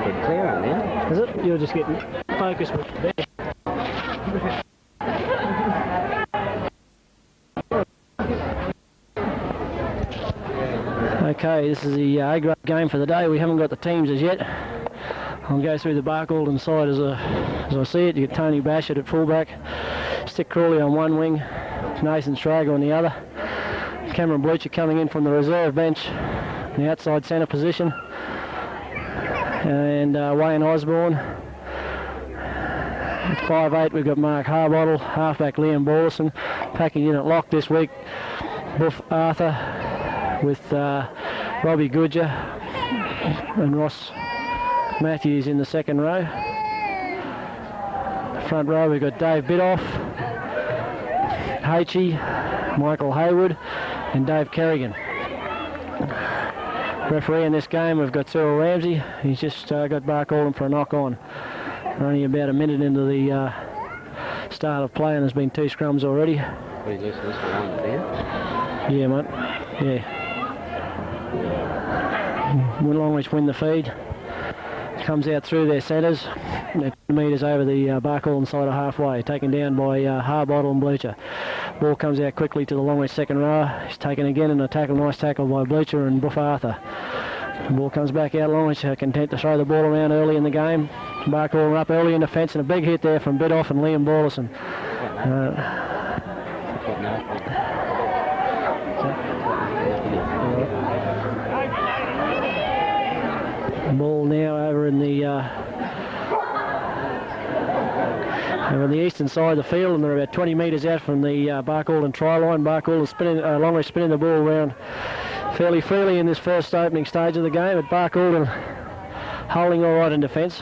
get clearer now. Is it? You're just getting focused with the bear. Okay, this is the A-grade game for the day. We haven't got the teams as yet. I'll go through the Barcaldine side as I see it. You get Tony Bashett at fullback, Stick Crawley on one wing, Nathan Schrager on the other. Cameron Bleacher coming in from the reserve bench, the outside centre position. And Wayne Osborne. At 5'8", we've got Mark Harbottle, halfback Liam Borlison. Packing in at lock this week, Buff Arthur with Robbie Goodger and Ross Matthews in the second row. Front row we've got Dave Bidoff, H.E., Michael Hayward and Dave Kerrigan. Referee in this game we've got Cyril Ramsey. He's just got Barcaldine for a knock on. We're only about a minute into the start of play and there's been 2 scrums already. What are you losing this one down? Yeah, mate. Yeah. Longreach win the feed. Comes out through their centres. They're 2 metres over the Barcaldine side of halfway, taken down by Harbottle and Bleacher. Ball comes out quickly to the Longreach second row. He's taken again in a tackle, nice tackle by Bleacher and Buff Arthur. The ball comes back out. Longreach are content to throw the ball around early in the game. Barcaldine up early in defence and a big hit there from Bidoff and Liam Borlison. Ball now over in the eastern side of the field, and they're about 20 metres out from the Barcaldine try line. Barcaldine spinning, Longreach spinning the ball around fairly freely in this first opening stage of the game, but Barcaldine holding all right in defence.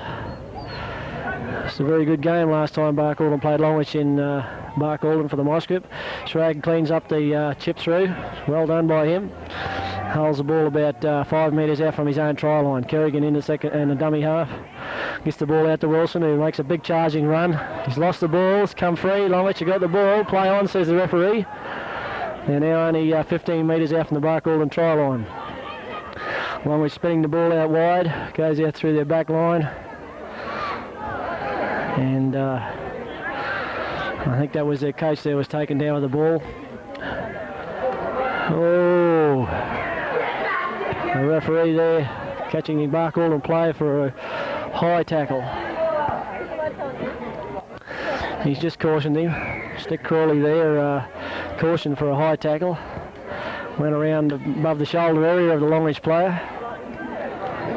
It's a very good game. Last time Barcaldine played Longreach in Barcaldine for the Mosquip. Schrag cleans up the chip through. Well done by him. Holds the ball about 5 metres out from his own try line. Kerrigan in the second and a dummy half. Gets the ball out to Wilson, who makes a big charging run. He's lost the ball. It's come free. Longreach have got the ball. Play on, says the referee. They're now only 15 metres out from the Barcaldine try line. Longreach spinning the ball out wide. Goes out through their back line. And I think that was their coach there was taken down with the ball. Oh, the referee there catching the Barcaldine player for a high tackle. He's just cautioned him. Stick Crawley there, cautioned for a high tackle. Went around above the shoulder area of the Longreach player.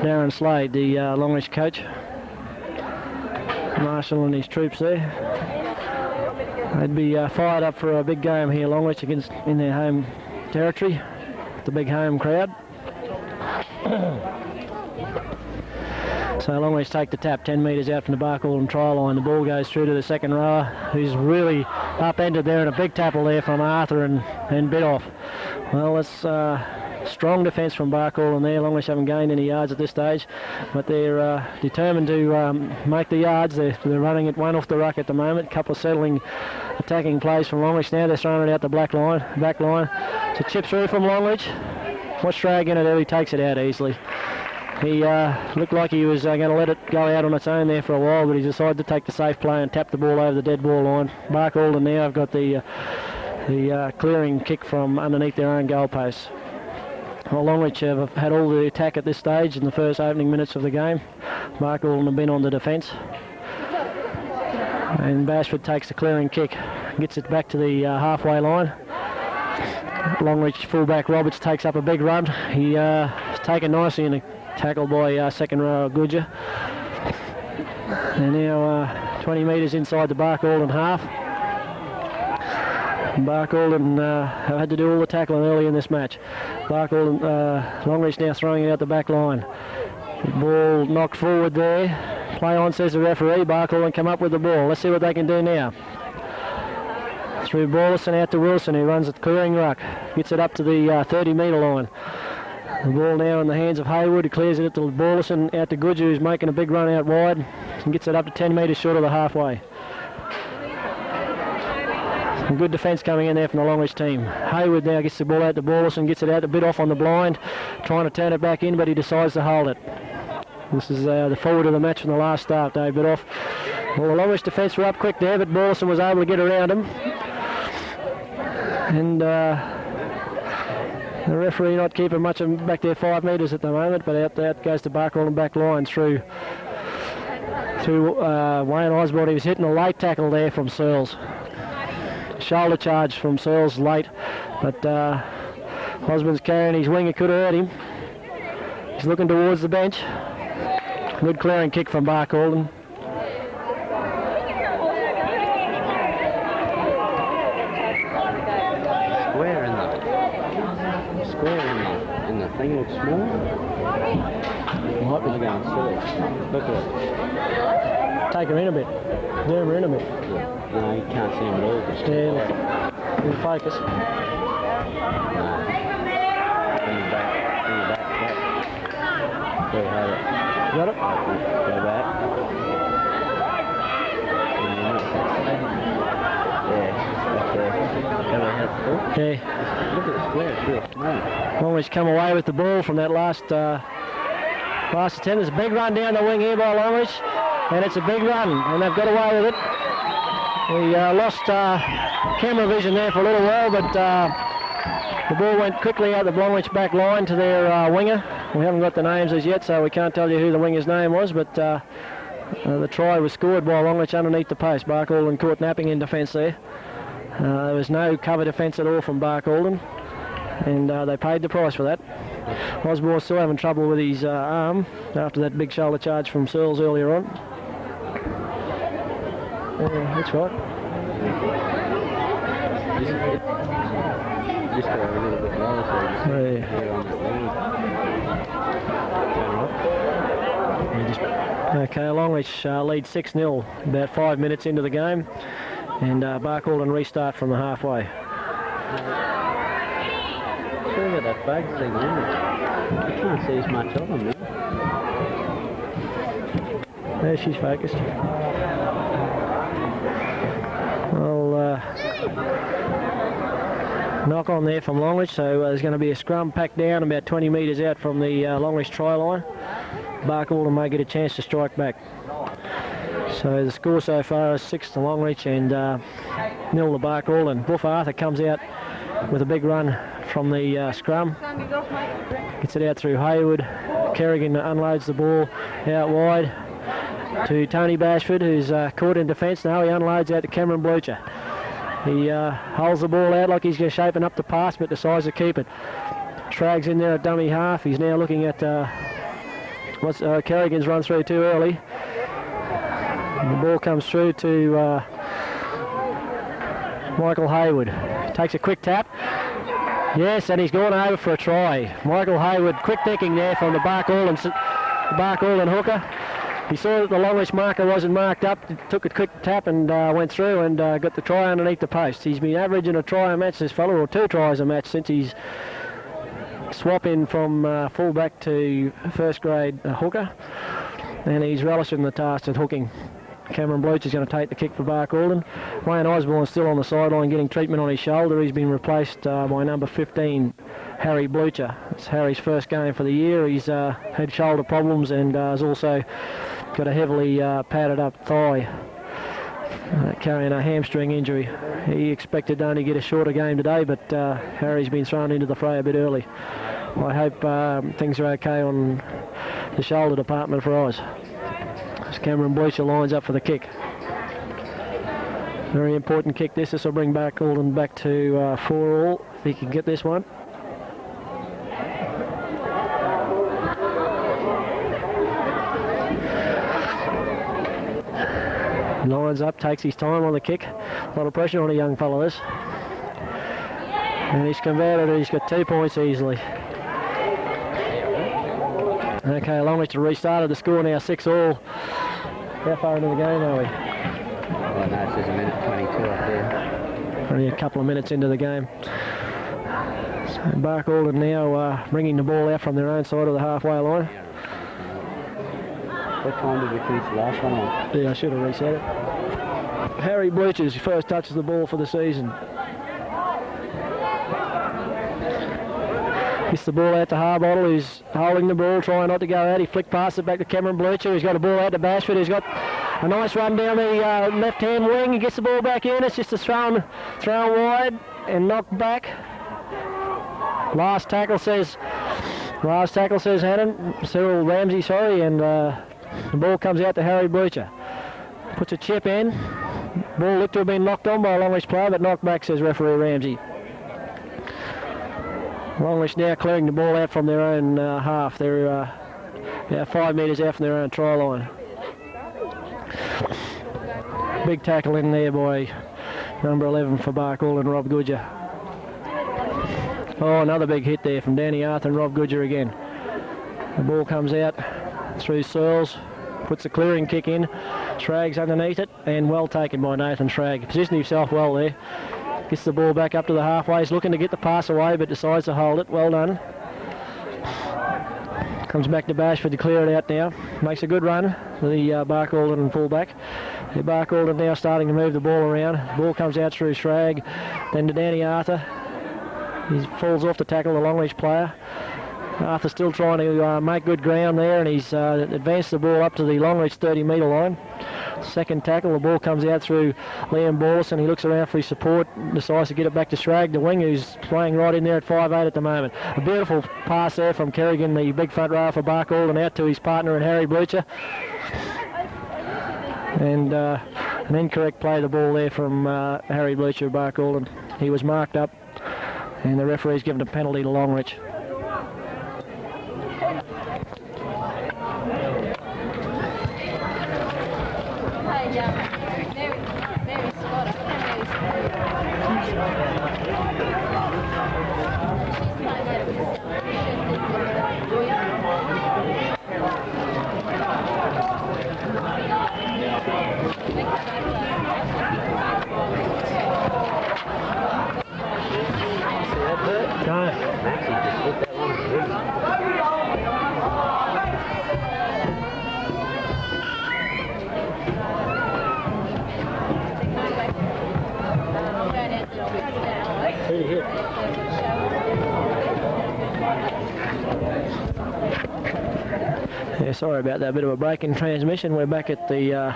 Darren Slade, the Longreach coach. Marshall and his troops there. They'd be fired up for a big game here, Longreach against in their home territory, the big home crowd. So Longreach take the tap 10 metres out from the Barcaldine try line. The ball goes through to the second rower, who's really upended there, and a big tackle there from Arthur and Bidoff. Well, that's strong defence from Barcaldine there. Longreach haven't gained any yards at this stage, but they're determined to make the yards. They're running it one off the ruck at the moment. A couple of settling attacking plays from Longreach now. They're throwing it out the back line. It's a chip through from Longreach. What's Schrag going to do? He takes it out easily. He looked like he was going to let it go out on its own there for a while, but he decided to take the safe play and tap the ball over the dead ball line. Barcaldine now have got the clearing kick from underneath their own goal posts. Well, Longreach have had all the attack at this stage in the first opening minutes of the game. Barcaldine have been on the defence. And Bashford takes the clearing kick, gets it back to the halfway line. Longreach fullback Roberts takes up a big run. He is taken nicely in a tackle by second row Goodger. They're now 20 metres inside the Barcaldine half. Barcaldine have had to do all the tackling early in this match. Barcaldine, Longreach now throwing it out the back line. The ball knocked forward there. Play on, says the referee. Barcaldine come up with the ball. Let's see what they can do now. Through Borlison out to Wilson, who runs at clearing ruck. Gets it up to the 30-metre line. The ball now in the hands of Hayward, who clears it to Borlison, out to Goodger, who's making a big run out wide, and gets it up to 10 metres short of the halfway. Some good defence coming in there from the Longreach team. Hayward now gets the ball out to Borlison, gets it out a bit off on the blind, trying to turn it back in, but he decides to hold it. This is the forward of the match from the last start, Dave Bidoff. Well, the Longreach defence were up quick there, but Borson was able to get around him. And the referee not keeping much of him back there 5 metres at the moment, but out goes to Barkle and back line through Wayne Osborne. He was hitting a late tackle there from Searles. Shoulder charge from Searles late, but Osborne's carrying his winger, could have hurt him. He's looking towards the bench. Good clearing kick from Barkle. And the thing looks small. Might be going silly. Look at it. Take her in a bit. Zoom her in a bit. No, you can't see him at all. Just in focus. No. Bring it back. There you have it. Got it? Go back. Yeah, back there. Okay. Look at the square, it's real small. Longreach come away with the ball from that last attempt. There's a big run down the wing here by Longreach, and it's a big run, and they've got away with it. We lost camera vision there for a little while, but the ball went quickly out the Longreach back line to their winger. We haven't got the names as yet, so we can't tell you who the winger's name was, but the try was scored by Longreach underneath the post. Bark Alden caught napping in defence there. There was no cover defence at all from Bark Alden, and they paid the price for that. Osborne still having trouble with his arm after that big shoulder charge from Searles earlier on. That's right. Just go a little bit lower so you just get on that wing. Okay, Longreach lead 6-0 about 5 minutes into the game, and Bark Alden restart from the halfway. Sure about that bug thing, isn't it? You can't see as much of them now. There, she's focused. Well, knock on there from Longreach, so there's going to be a scrum packed down about 20 metres out from the Longreach try line. Bark Alden may get a chance to strike back. So the score so far is 6 to Longreach and 0 to Bark Alden. Buff Arthur comes out with a big run from the scrum. Gets it out through Hayward. Kerrigan unloads the ball out wide to Tony Bashford, who's caught in defence now. He unloads out to Cameron Blucher. He holds the ball out like he's shaping up the pass, but decides to keep it. Trags in there at dummy half. He's now looking at Kerrigan's run through too early. And the ball comes through to Michael Hayward. Takes a quick tap. Yes, and he's gone over for a try. Michael Hayward, quick thinking there from the Bark Alden hooker. He saw that the Longreach marker wasn't marked up, took a quick tap and went through and got the try underneath the post. He's been averaging a try a match, this fellow, or 2 tries a match since he's swapping from full-back to first-grade hooker, and he's relishing the task of hooking. Cameron Blucher's going to take the kick for Bark Alden. Wayne Osborne's still on the sideline getting treatment on his shoulder. He's been replaced by number 15, Harry Blucher. It's Harry's first game for the year. He's had shoulder problems and has also got a heavily padded up thigh, carrying a hamstring injury. He expected to only get a shorter game today, but Harry's been thrown into the fray a bit early. I hope things are okay on the shoulder department for Oz. As Cameron Blucher lines up for the kick. Very important kick this. This will bring Bark Alden back to 4-all if he can get this one. Lines up, takes his time on the kick. A lot of pressure on a young fellow this. And he's converted it. He's got 2 points easily. Okay, Longreach to restarted the score now 6-all. How far into the game are we? Oh no, it says a minute 22 up there. Only a couple of minutes into the game. So Bark Alden now bringing the ball out from their own side of the halfway line. What time did we finish the last one on? Yeah, I should have reset it. Harry Blucher's first touches the ball for the season. Gets the ball out to Harbottle, who's holding the ball, trying not to go out. He flicked past it back to Cameron Bleacher, who's got a ball out to Bashford, who's got a nice run down the left-hand wing. He gets the ball back in. It's just a thrown wide and knocked back. Last tackle says Cyril Ramsey, sorry, and the ball comes out to Harry Bleacher. Puts a chip in. Ball looked to have been knocked on by a Longreach player, but knocked back, says referee Ramsey. Longreach now clearing the ball out from their own half. They're about 5 metres out from their own try line. Big tackle in there by number 11 for Barkall and Rob Goodger. Oh, another big hit there from Danny Arthur and Rob Goodger again. The ball comes out through Searles, puts a clearing kick in. Schrag's underneath it, and well taken by Nathan Schrag. Positioned himself well there. Gets the ball back up to the halfway. He's looking to get the pass away, but decides to hold it. Well done. Comes back to Bashford to clear it out now. Makes a good run, the Barkalden fullback. The Barkalden now starting to move the ball around. Ball comes out through Schrag, then to Danny Arthur. He falls off to tackle the Longreach player. Arthur still trying to make good ground there, and he's advanced the ball up to the Longreach 30-metre line. Second tackle, the ball comes out through Liam Borlison. He looks around for his support, decides to get it back to Schrag, the wing, who's playing right in there at 5'8" at the moment. A beautiful pass there from Kerrigan, the big front row for Barkalden, out to his partner and Harry Bleacher. And an incorrect play of the ball there from Harry Bleacher of Barkalden. He was marked up, and the referee's given a penalty to Longreach. Yeah, sorry about that, bit of a break in transmission. We're back at the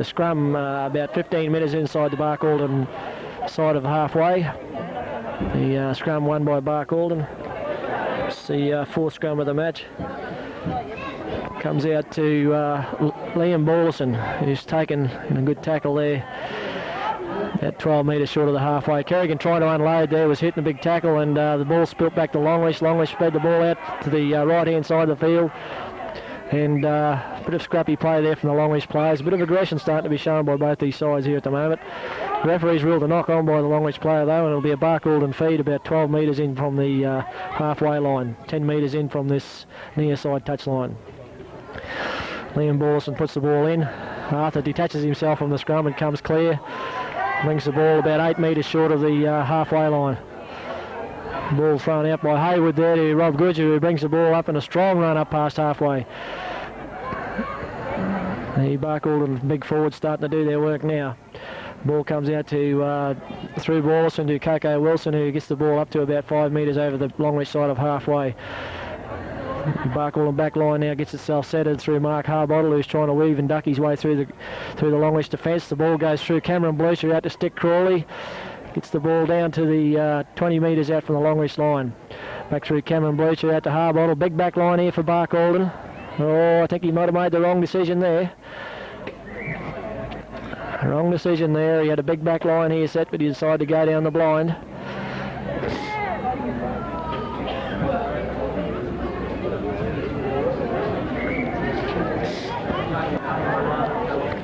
scrum about 15 metres inside the Barkalden side of halfway. The scrum won by Barkalden. It's the fourth scrum of the match. Comes out to Liam Borlison, who's taken a good tackle there. About 12 metres short of the halfway. Kerrigan trying to unload there, was hitting a big tackle, and the ball spilt back to Longreach. Longreach spread the ball out to the right-hand side of the field. And a bit of scrappy play there from the Longreach players. A bit of aggression starting to be shown by both these sides here at the moment. The referee's ruled a knock on by the Longreach player though, and it'll be a Barkalden feed about 12 metres in from the halfway line, 10 metres in from this near side touch line. Liam Borlison puts the ball in. Arthur detaches himself from the scrum and comes clear. Brings the ball about 8 metres short of the halfway line. Ball thrown out by Haywood there to Rob Goodger, who brings the ball up in a strong run up past halfway. The Barkalden big forwards starting to do their work now. Ball comes out to through Borlison to Coco Wilson, who gets the ball up to about 5 metres over the Longreach side of halfway. Barkalden back line now gets itself centred through Mark Harbottle, who's trying to weave and duck his way through the Longreach defence. The ball goes through Cameron Bleacher out to Stick Crawley. Gets the ball down to the 20 metres out from the Longreach line. Back through Cameron Bleacher out to Harbottle. Big back line here for Barkalden. Oh, I think he might have made the wrong decision there. Wrong decision there. He had a big back line here set, but he decided to go down the blind.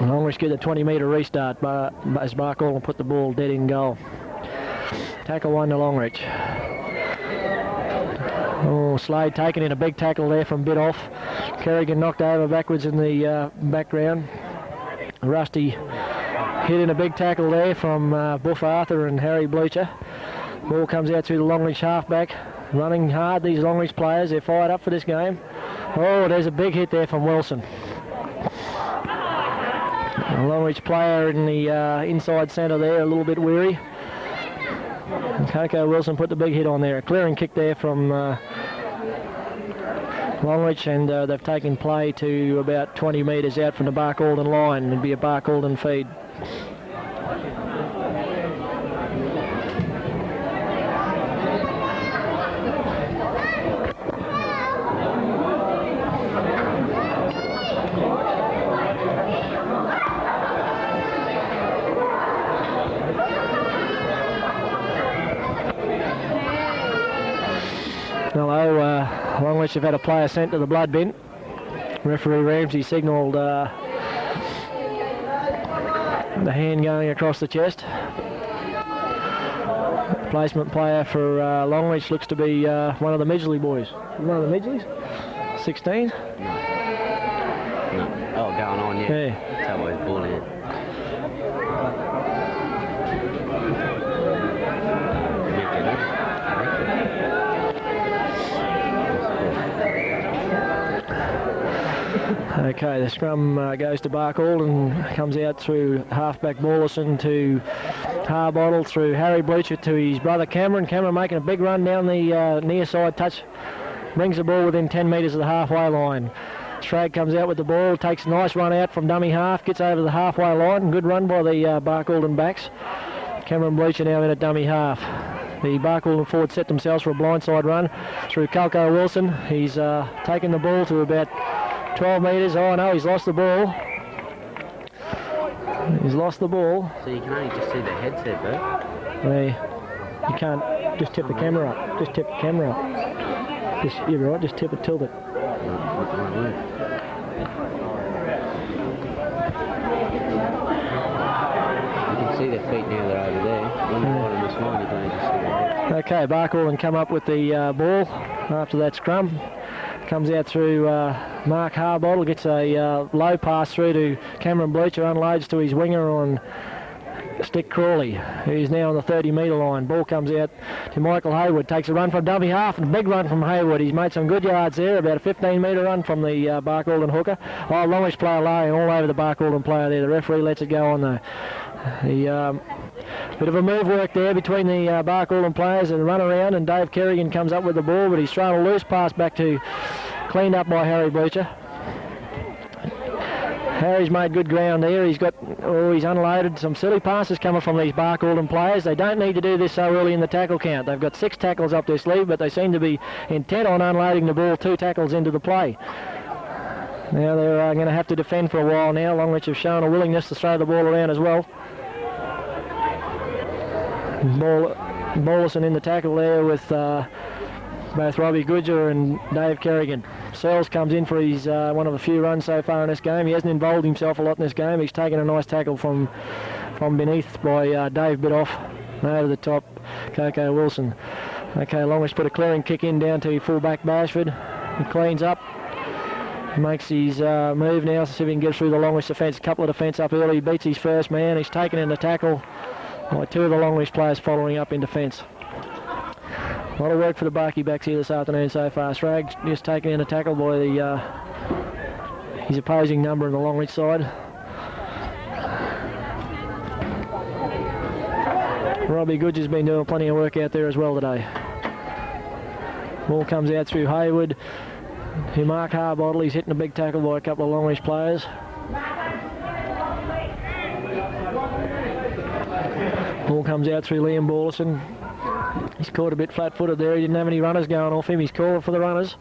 Longreach get the 20-metre restart as Barkalden put the ball dead in goal. Tackle one to Longreach. Oh, Slade taken in a big tackle there from bit off. Kerrigan knocked over backwards in the background. Rusty hit in a big tackle there from Buff Arthur and Harry Bleacher. Ball comes out through the Longreach halfback. Running hard, these Longreach players. They're fired up for this game. Oh, there's a big hit there from Wilson. A Longreach player in the inside centre there, a little bit weary. And Coco Wilson put the big hit on there. A clearing kick there from Longreach, and they've taken play to about 20 metres out from the Barcaldine line. It'd be a Barcaldine feed. Hello, Longreach have had a player sent to the blood bin. Referee Ramsey signalled the hand going across the chest. Placement player for Longreach looks to be one of the Midgley boys. One of the Midgleys? 16? No. Oh, going on, yeah. Yeah. That's how we're calling it. Okay, the scrum goes to Barcaldine and comes out through halfback Borlison to Harbottle, through Harry Bleacher to his brother Cameron. Cameron making a big run down the near side touch, brings the ball within 10 metres of the halfway line. Strag comes out with the ball, takes a nice run out from dummy half, gets over the halfway line. Good run by the Barcaldine backs. Cameron Bleacher now in at dummy half. The Barcaldine forwards set themselves for a blindside run through Calco Wilson. He's taken the ball to about 12 metres. Oh no, he's lost the ball. He's lost the ball. So you can only just see the headset, though. Yeah, you can't just tip the camera up. Just tip the camera up. Just, you're right, just tip it, tilt it. See their feet now, they're over there. On the bottom of the slide, you don't just see their head. Okay, Barcaldine come up with the ball after that scrum. Comes out through Mark Harbottle, gets a low pass through to Cameron Bleacher, unloads to his winger on Stick Crawley, who's now on the 30-metre line. Ball comes out to Michael Hayward, takes a run from dummy half, and a big run from Hayward. He's made some good yards there, about a 15-metre run from the Barcaldine hooker. Oh, Longreach player laying all over the Barcaldine player there. The referee lets it go on though. Bit of a move work there between the Barcaldine players and run around, and Dave Kerrigan comes up with the ball, but he's thrown a loose pass back to, cleaned up by Harry Bleacher. Harry's made good ground there. He's unloaded some silly passes coming from these Barcaldine players. They don't need to do this so early in the tackle count. They've got 6 tackles up their sleeve, but they seem to be intent on unloading the ball 2 tackles into the play. Now they're going to have to defend for a while now. Longreach have shown a willingness to throw the ball around as well. Borlison in the tackle there with both Robbie Goodger and Dave Kerrigan. Sells comes in for his one of a few runs so far in this game. He hasn't involved himself a lot in this game. He's taken a nice tackle from beneath by Dave Bidoff. Over the top, Coco Wilson. Okay, Longreach put a clearing kick in down to full-back Bashford. He cleans up. Makes his move now, so see if he can get through the Longreach defence. A couple of defence up early. He beats his first man. He's taken in the tackle by 2 of the Longreach players following up in defence. A lot of work for the Barky backs here this afternoon so far. Strag just taken in a tackle by his opposing number on the Longreach side. Robbie Goodger's been doing plenty of work out there as well today. Ball comes out through Hayward. To Mark Harbottle, he's hitting a big tackle by a couple of Longreach players. Ball comes out through Liam Borlison. He's caught a bit flat-footed there. He didn't have any runners going off him. He's called for the runners.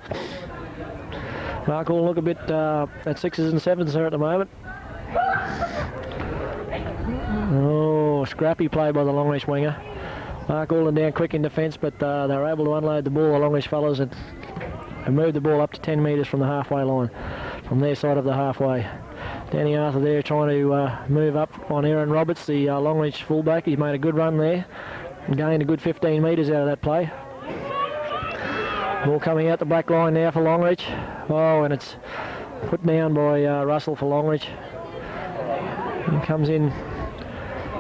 Mark will look a bit at 6s and 7s there at the moment. Oh, scrappy play by the Longreach winger. Mark Alden down quick in defence, but they were able to unload the ball, the Longreach fellas, and moved the ball up to 10 metres from the halfway line, from their side of the halfway. Danny Arthur there trying to move up on Aaron Roberts, the Longreach fullback. He's made a good run there and gained a good 15 metres out of that play. Ball coming out the back line now for Longreach. Oh, and it's put down by Russell for Longreach. He comes in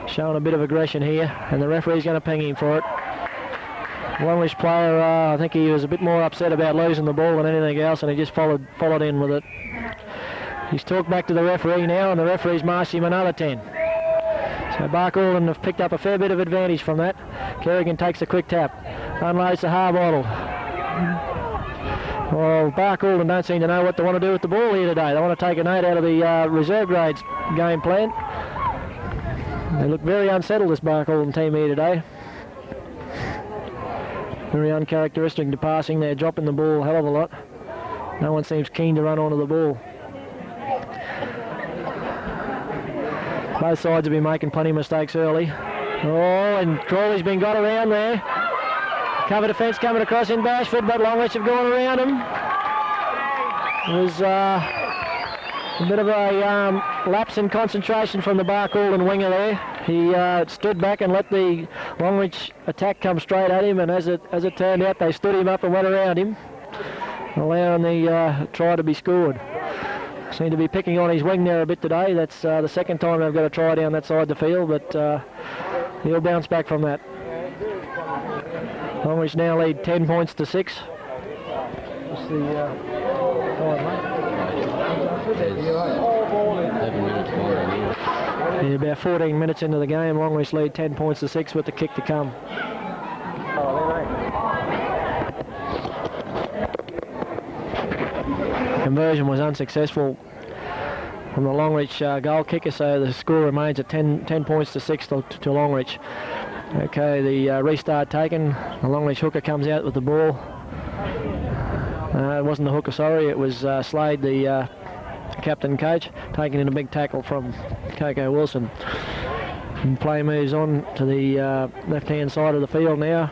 showing a bit of aggression here, and the referee's going to ping him for it. Longreach player, I think he was a bit more upset about losing the ball than anything else, and he just followed in with it. He's talked back to the referee now, and the referee's marched him another 10. So Barcaldine have picked up a fair bit of advantage from that. Kerrigan takes a quick tap, unloads the Harbottle. Well, Barcaldine don't seem to know what they want to do with the ball here today. They want to take a note out of the reserve grades game plan. They look very unsettled, this Barcaldine team here today. Very uncharacteristic to passing. They're dropping the ball a hell of a lot. No one seems keen to run onto the ball. Both sides have been making plenty of mistakes early. Oh, and Crawley's been got around there. Cover defence coming across in Bashford, but Longreach have gone around him. It was a bit of a lapse in concentration from the Barcaldine winger there. He stood back and let the Longreach attack come straight at him, and as it turned out, they stood him up and went around him, allowing the try to be scored. Seem to be picking on his wing there a bit today. That's the second time they've got a try down that side of the field, but he'll bounce back from that. Longreach now lead 10 points to 6. What's the time, mate? Yeah, about 14 minutes into the game, Longreach lead 10 points to 6 with the kick to come. Conversion was unsuccessful from the Longreach goal kicker, so the score remains at 10 points to 6 to Longreach. Okay, the restart taken. The Longreach hooker comes out with the ball. It wasn't the hooker, sorry, it was Slade, the captain coach, taking in a big tackle from Coco Wilson. And play moves on to the left-hand side of the field now.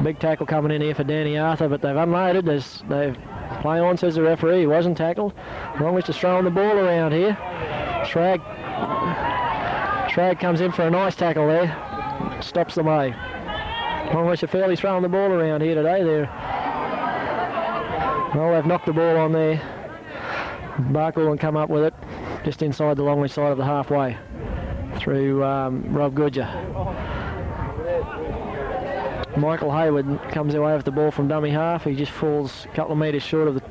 Big tackle coming in here for Danny Arthur, but they've unloaded. They've play on, says the referee. He wasn't tackled. Longreach is throwing the ball around here. Shrag comes in for a nice tackle there. Stops the way. Longreach are fairly throwing the ball around here today. Well, they've knocked the ball on there. Barcaldine come up with it just inside the Longreach side of the halfway through Rob Goodger. Michael Hayward comes away with the ball from dummy half. He just falls a couple of metres short of the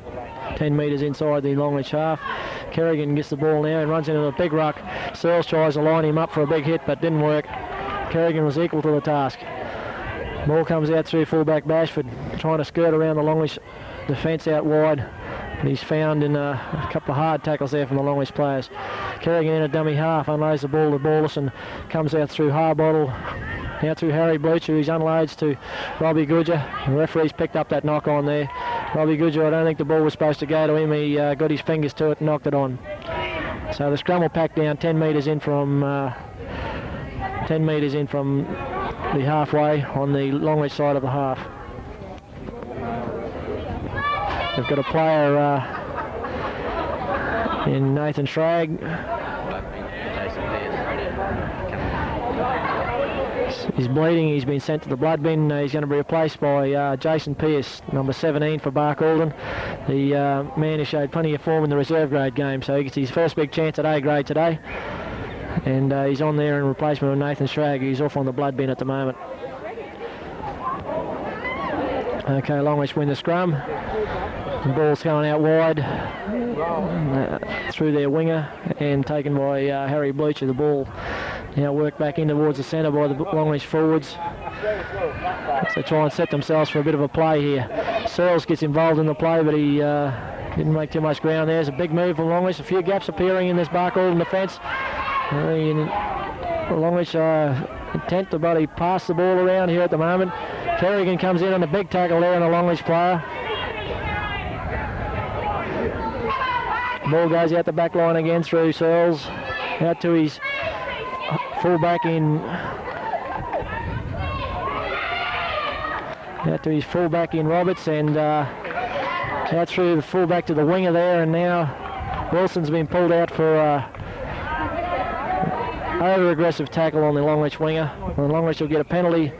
10 metres inside the Longreach half. Kerrigan gets the ball now and runs into a big ruck. Searles tries to line him up for a big hit, but didn't work. Kerrigan was equal to the task. Ball comes out through fullback Bashford, trying to skirt around the Longreach defence out wide. But he's found in a couple of hard tackles there from the Longreach players. Kerrigan in a dummy half, unloads the ball to Ballison, comes out through Harbottle, out through Harry Bleacher, who unloads to Robbie Goodger. The referee's picked up that knock on there. Robbie Goodger, I don't think the ball was supposed to go to him. He got his fingers to it and knocked it on. So the scrum will pack down 10 metres in from the halfway on the Longreach side of the half. They've got a player in Nathan Shrag. He's bleeding. He's been sent to the blood bin. He's going to be replaced by Jason Pearce, number 17 for Barcaldine, the man who showed plenty of form in the reserve grade game. So he gets his first big chance at A grade today. And he's on there in replacement of Nathan Shrag, who's off on the blood bin at the moment. Okay, Longreach win the scrum. The ball's going out wide through their winger and taken by Harry Bleacher. The ball now worked back in towards the centre by the Longreach forwards. So try and set themselves for a bit of a play here. Searles gets involved in the play, but he didn't make too much ground there. There's a big move from Longreach. A few gaps appearing in this Barcaldine defence. Longreach intent to bloody pass the ball around here at the moment. Kerrigan comes in on a big tackle there on a Longreach player. Ball goes out the back line again through Searles, out to his fullback in Roberts, and out through the fullback to the winger there, and now Wilson's been pulled out for over-aggressive tackle on the Longreach winger. And Longreach will get a penalty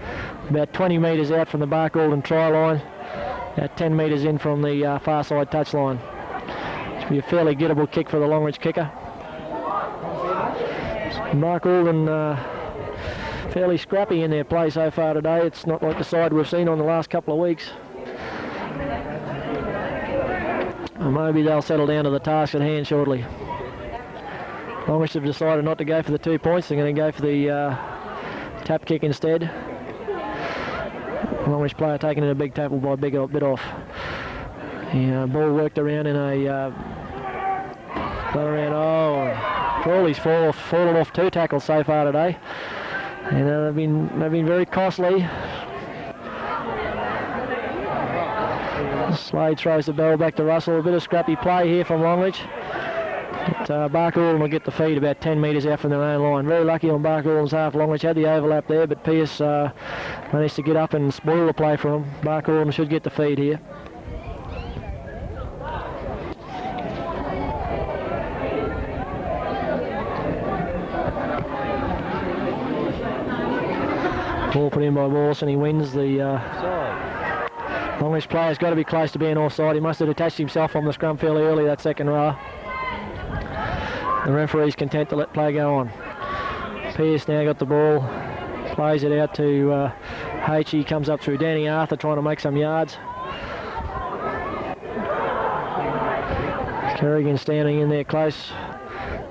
about 20 metres out from the Barcaldine try line, at 10 metres in from the far side touchline. It'll be a fairly gettable kick for the Longreach kicker. Barcaldine fairly scrappy in their play so far today. It's not like the side we've seen on the last couple of weeks. Maybe they'll settle down to the task at hand shortly. Longreach have decided not to go for the 2 points. They're going to go for the tap kick instead. Longreach player taking in a big tackle by Big Bit off. The ball worked around in a Crawley's fallen off 2 tackles so far today, and they've been very costly. Slade throws the ball back to Russell. A bit of scrappy play here from Longreach. But Barcaldine will get the feed about 10 metres out from their own line. Very lucky on Barcaldine's half. Longreach had the overlap there, but Pearce managed to get up and spoil the play for him. Barcaldine should get the feed here. Ball put in by Wallace, and he wins the... Longreach player's got to be close to being offside. He must have detached himself from the scrum fairly early that second row. The referee's content to let play go on. Pearce now got the ball, plays it out to H. He comes up through Danny Arthur trying to make some yards. Kerrigan standing in there close.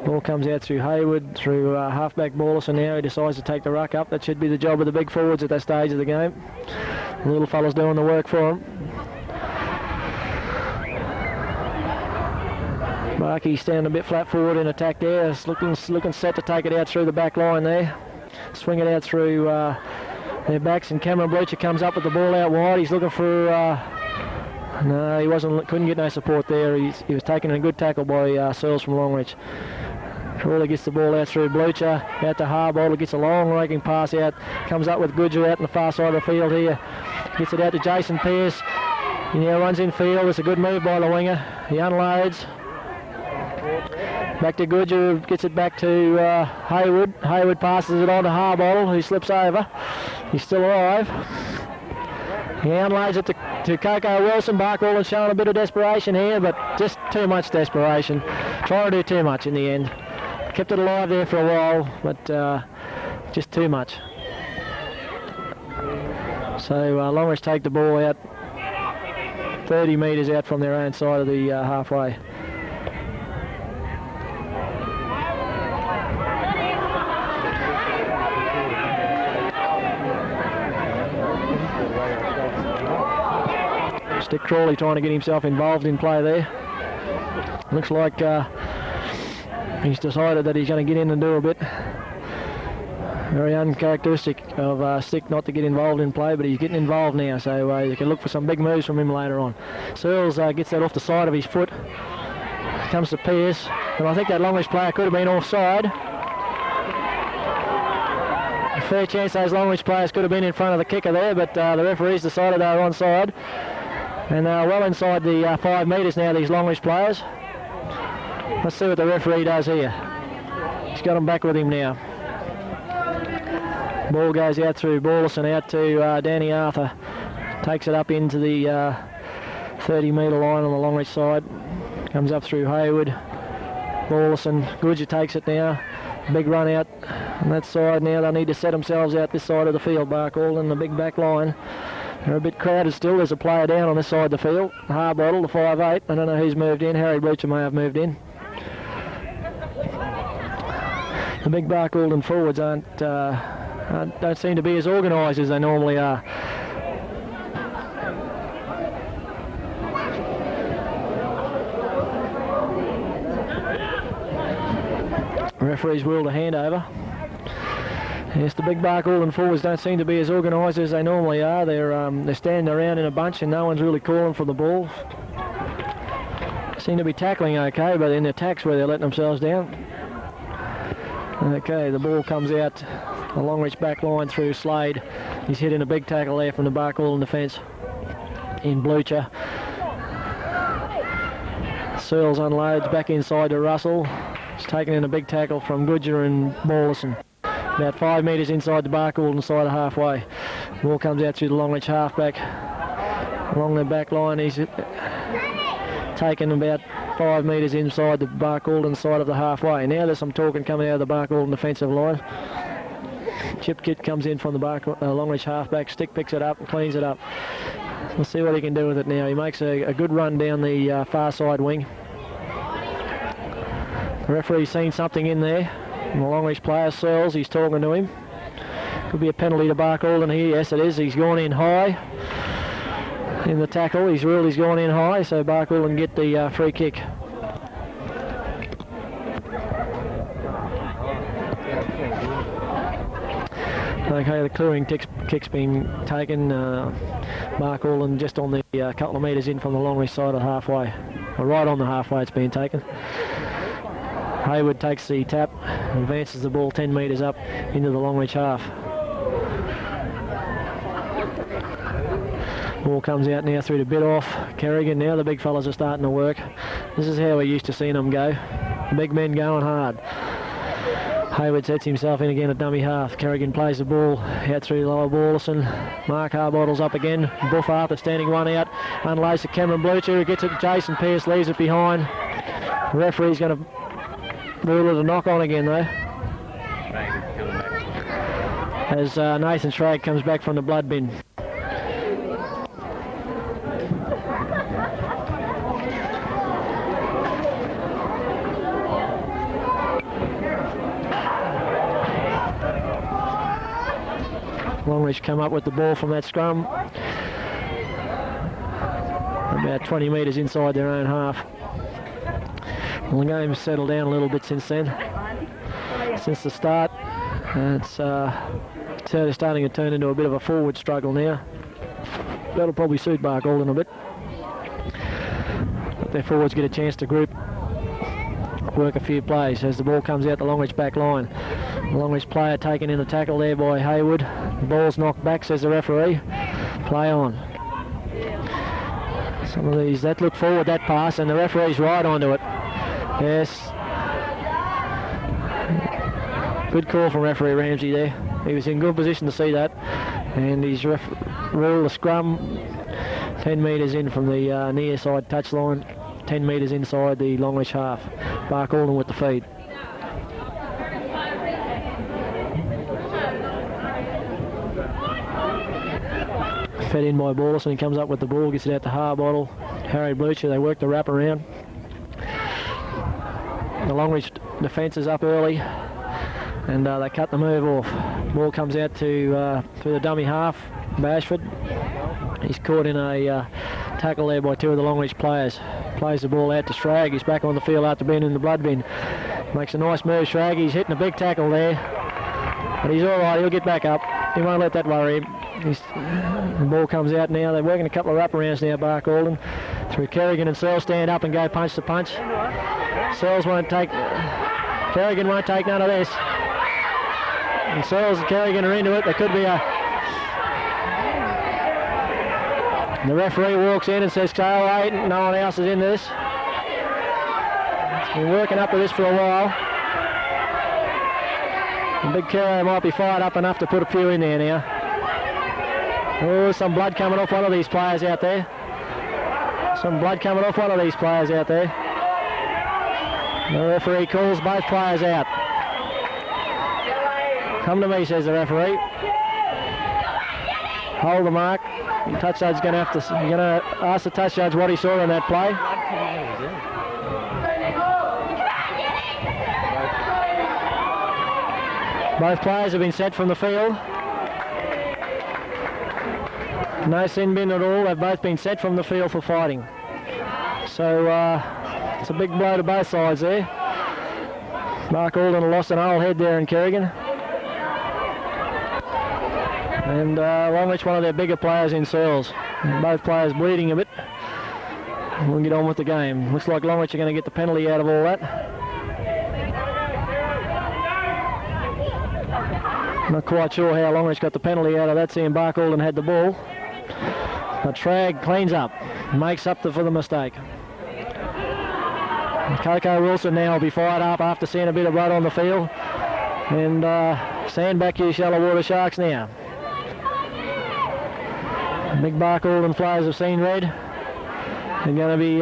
Ball comes out through Hayward, through halfback Ballas, and now he decides to take the ruck up. That should be the job of the big forwards at that stage of the game. The little fella's doing the work for him. Barkey standing a bit flat forward in attack there. It's looking set to take it out through the back line there. Swing it out through their backs, and Cameron Bleacher comes up with the ball out wide. He's looking for... no, he couldn't get no support there. He was taking a good tackle by Searles from Longreach. Crawley gets the ball out through Bleacher, out to Harbottle, gets a long raking pass out, comes up with Goodger out on the far side of the field here. Gets it out to Jason Pearce. He now runs in field. It's a good move by the winger. He unloads. Back to Goodger, gets it back to Hayward. Hayward passes it on to Harbottle, who slips over. He's still alive. He unloads it to Coco Wilson. Barcaldine showing a bit of desperation here, but just too much desperation. Trying to do too much in the end. Kept it alive there for a while, but just too much. So Longreach take the ball out 30 metres out from their own side of the halfway. Stick Crawley trying to get himself involved in play there. Looks like he's decided that he's going to get in and do a bit. Very uncharacteristic of Stick not to get involved in play, but he's getting involved now, so you can look for some big moves from him later on. Searles gets that off the side of his foot. Comes to Pearce, and I think that Longreach player could have been offside. A fair chance those Longreach players could have been in front of the kicker there, but the referees decided they were onside. And they're well inside the 5 metres now, these Longreach players. Let's see what the referee does here. He's got them back with him now. Ball goes out through Ballas and out to Danny Arthur. Takes it up into the 30-metre line on the Longreach side. Comes up through Hayward. Ballas and Goodger takes it now. Big run out on that side now. They'll need to set themselves out this side of the field, Barcaldine, the big back line. They're a bit crowded still. There's a player down on this side of the field. Harbottle, the 5'8". I don't know who's moved in. Harry Bleacher may have moved in. The big Barcaldine forwards don't seem to be as organised as they normally are. The referee's ruled a handover. Yes, the big Barcaldine forwards don't seem to be as organised as they normally are. They're standing around in a bunch and no one's really calling for the ball. Seem to be tackling okay, but in the attacks where they're letting themselves down. Okay, the ball comes out the Longreach back line through Slade. He's hitting a big tackle there from the Barcaldine defence in Bleacher. Searles unloads back inside to Russell. He's taken in a big tackle from Goodger and Morrison. About 5 metres inside the Barcaldine side of halfway. Ball comes out through the Longreach halfback. Along the back line, he's taken about 5 metres inside the Barcaldine side of the halfway. Now there's some talking coming out of the Barcaldine defensive line. Chip Kit comes in from the Longreach halfback. Stick picks it up and cleans it up. Let's see what he can do with it now. He makes a good run down the far side wing. The referee's seen something in there. And the Longreach player, Searles, he's talking to him. Could be a penalty to Barcaldine here. Yes, it is. He's gone in high. in the tackle. He's ruled he's gone in high, so Barkwell can get the free kick. Okay, the clearing kick's been taken. Mark Alden just on the couple of metres in from the Longreach side of halfway. Or right on the halfway it's been taken. Hayward takes the tap, advances the ball 10 metres up into the Longreach half. Ball comes out now through to Bidoff. Kerrigan, now the big fellas are starting to work. This is how we're used to seeing them go. Big men going hard. Hayward sets himself in again at dummy half. Kerrigan plays the ball out through lower Ballison. Mark Harbottle's up again. Buff Arthur standing one out. Unlays to Cameron Blucher, who gets it to Jason Pearce, leaves it behind. The referee's going to rule it a knock on again though. As Nathan Schrag comes back from the blood bin. Longreach come up with the ball from that scrum. About 20 metres inside their own half. Well, the game's settled down a little bit since then. Since the start. It's starting to turn into a bit of a forward struggle now. That'll probably suit Bark Alden a bit. Let their forwards get a chance to group, work a few plays as the ball comes out the Longreach back line. The Longreach player taken in the tackle there by Hayward. The ball's knocked back, says the referee. Play on. Some of these, that looked forward, that pass, and the referee's right onto it. Yes. Good call from referee Ramsey there. He was in good position to see that. And he's ruled the scrum 10 metres in from the near side touchline, 10 metres inside the Longreach half. Bark Alden with the feed. Fed in by Ballison, he comes up with the ball, gets it out to Harbottle. Harry Blucher, they work the wrap around. The Longreach defence is up early and they cut the move off. Ball comes out to through the dummy half, Bashford. He's caught in a tackle there by two of the Longreach players. Plays the ball out to Schrag, he's back on the field after being in the blood bin. Makes a nice move, Schrag, he's hitting a big tackle there. But he's alright, he'll get back up. He won't let that worry him. The ball comes out now. They're working a couple of wraparounds now, Bark Alden. Through Kerrigan and Searle, stand up and go punch to punch. Searles won't take... Kerrigan won't take none of this. And Searles and Kerrigan are into it. There could be a... The referee walks in and says, "Go away." No one else is in this. It's been working up to this for a while. And Big Kerro might be fired up enough to put a few in there now. Oh, some blood coming off one of these players out there. Some blood coming off one of these players out there. The referee calls both players out. "Come to me," says the referee. Hold the mark. The touch judge's going to ask the touch judge what he saw in that play. Both players have been sent from the field. No sin bin at all. They've both been sent from the field for fighting. So it's a big blow to both sides there. Mark Alden lost an old head there in Kerrigan. And Longreach, one of their bigger players in Searles. Both players bleeding a bit. We'll get on with the game. Looks like Longreach are going to get the penalty out of all that. Not quite sure how Longreach got the penalty out of that, seeing Bark Alden had the ball. But Schrag cleans up, makes up for the mistake. And Coco Wilson now will be fired up after seeing a bit of blood on the field. And stand back, you shallow water sharks now. Big Bark Alden players have seen red. They're going to be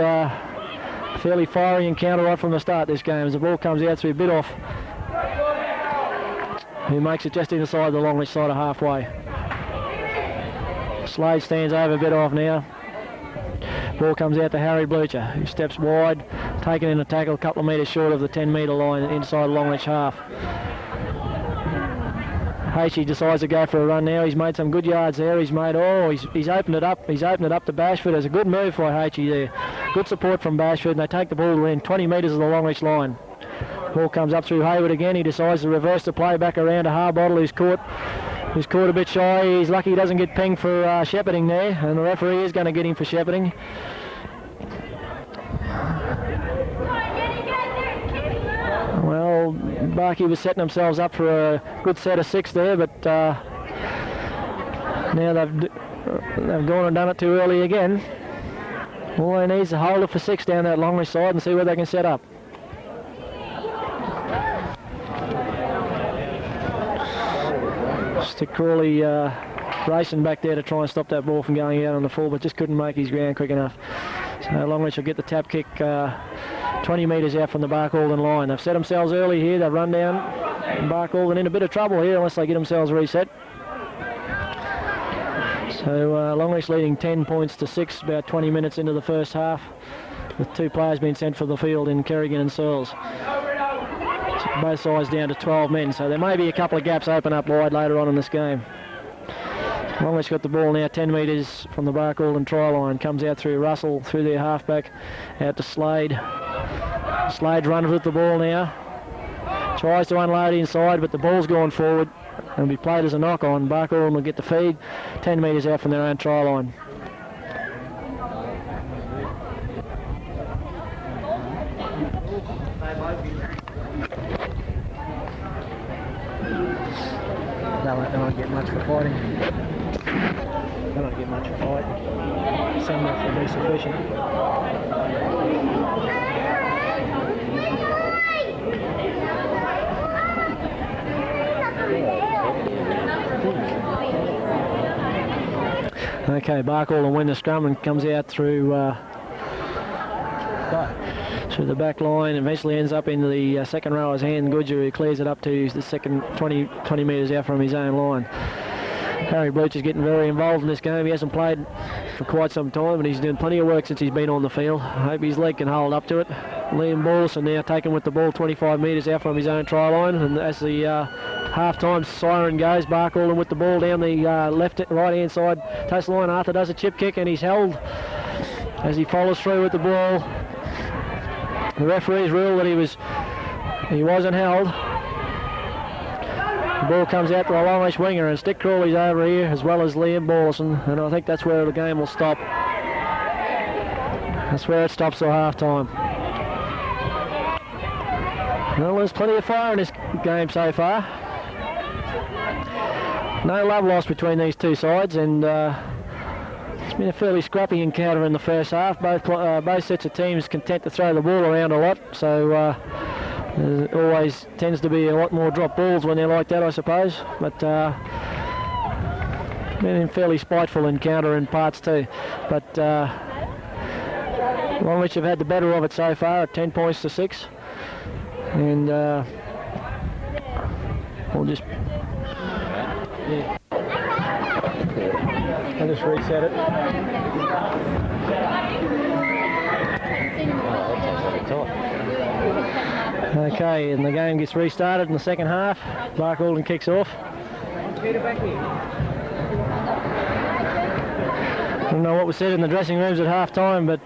fairly fiery encounter right from the start this game as the ball comes out through Bidoff, who makes it just inside the Longreach side of halfway. Slade stands over Bidoff now. Ball comes out to Harry Blucher, who steps wide, taken in a tackle a couple of metres short of the 10 metre line inside Longreach half. Hacey decides to go for a run now. He's made some good yards there. He's opened it up. He's opened it up to Bashford. It's a good move for Hacey there. Good support from Bashford, and they take the ball in 20 metres of the long reach line. Ball comes up through Hayward again. He decides to reverse the play back around to Harbottle, who's caught a bit shy. He's lucky he doesn't get pinged for shepherding there, and the referee is going to get him for shepherding. Well, Barkey was setting themselves up for a good set of 6 there, but now they've gone and done it too early again. All they need is to hold it for 6 down that long side and see where they can set up. Stick Crawley racing back there to try and stop that ball from going out on the full, but just couldn't make his ground quick enough. So Longreach will get the tap kick 20 metres out from the Barcaldine line. They've set themselves early here. They've run down. Barcaldine in a bit of trouble here unless they get themselves reset. So Longreach leading 10 points to 6 about 20 minutes into the first half, with 2 players being sent for the field in Kerrigan and Searles. So both sides down to 12 men, so there may be a couple of gaps open up wide later on in this game. Longreach got the ball now 10 metres from the Barcaldine try line. Comes out through Russell, through their halfback, out to Slade. Slade runs with the ball now. Tries to unload inside, but the ball's gone forward and will be played as a knock on. Barcaldine will get the feed 10 metres out from their own try line. They won't get much for fighting. They won't get much for fighting. Some enough will be sufficient. Okay, Barcaldine win the scrum and comes out through the back line, eventually ends up in the second rower's hand. Goodger, who clears it up to the second 20 metres out from his own line. Harry Bleach is getting very involved in this game. He hasn't played for quite some time, and he's doing plenty of work since he's been on the field. I hope his leg can hold up to it. Liam Borlison now taken with the ball 25 metres out from his own try line, and as the half-time siren goes, Barcaldine with the ball down the right-hand side touch line. Arthur does a chip kick, and he's held as he follows through with the ball. The referees ruled that he wasn't held. The ball comes out to the Longreach winger, and Stick Crawley's over here as well as Liam Borlison, and I think that's where the game will stop. That's where it stops till half-time. Well, there's plenty of fire in this game so far. No love lost between these two sides, and it's been a fairly scrappy encounter in the first half. Both sets of teams content to throw the ball around a lot, so there always tends to be a lot more drop balls when they're like that, I suppose. But been a fairly spiteful encounter in parts too. But Longreach have had the better of it so far at 10 points to 6. And we'll just... Yeah. I'll just reset it. Okay, and the game gets restarted in the second half. Barcaldine kicks off. I don't know what was said in the dressing rooms at half-time, but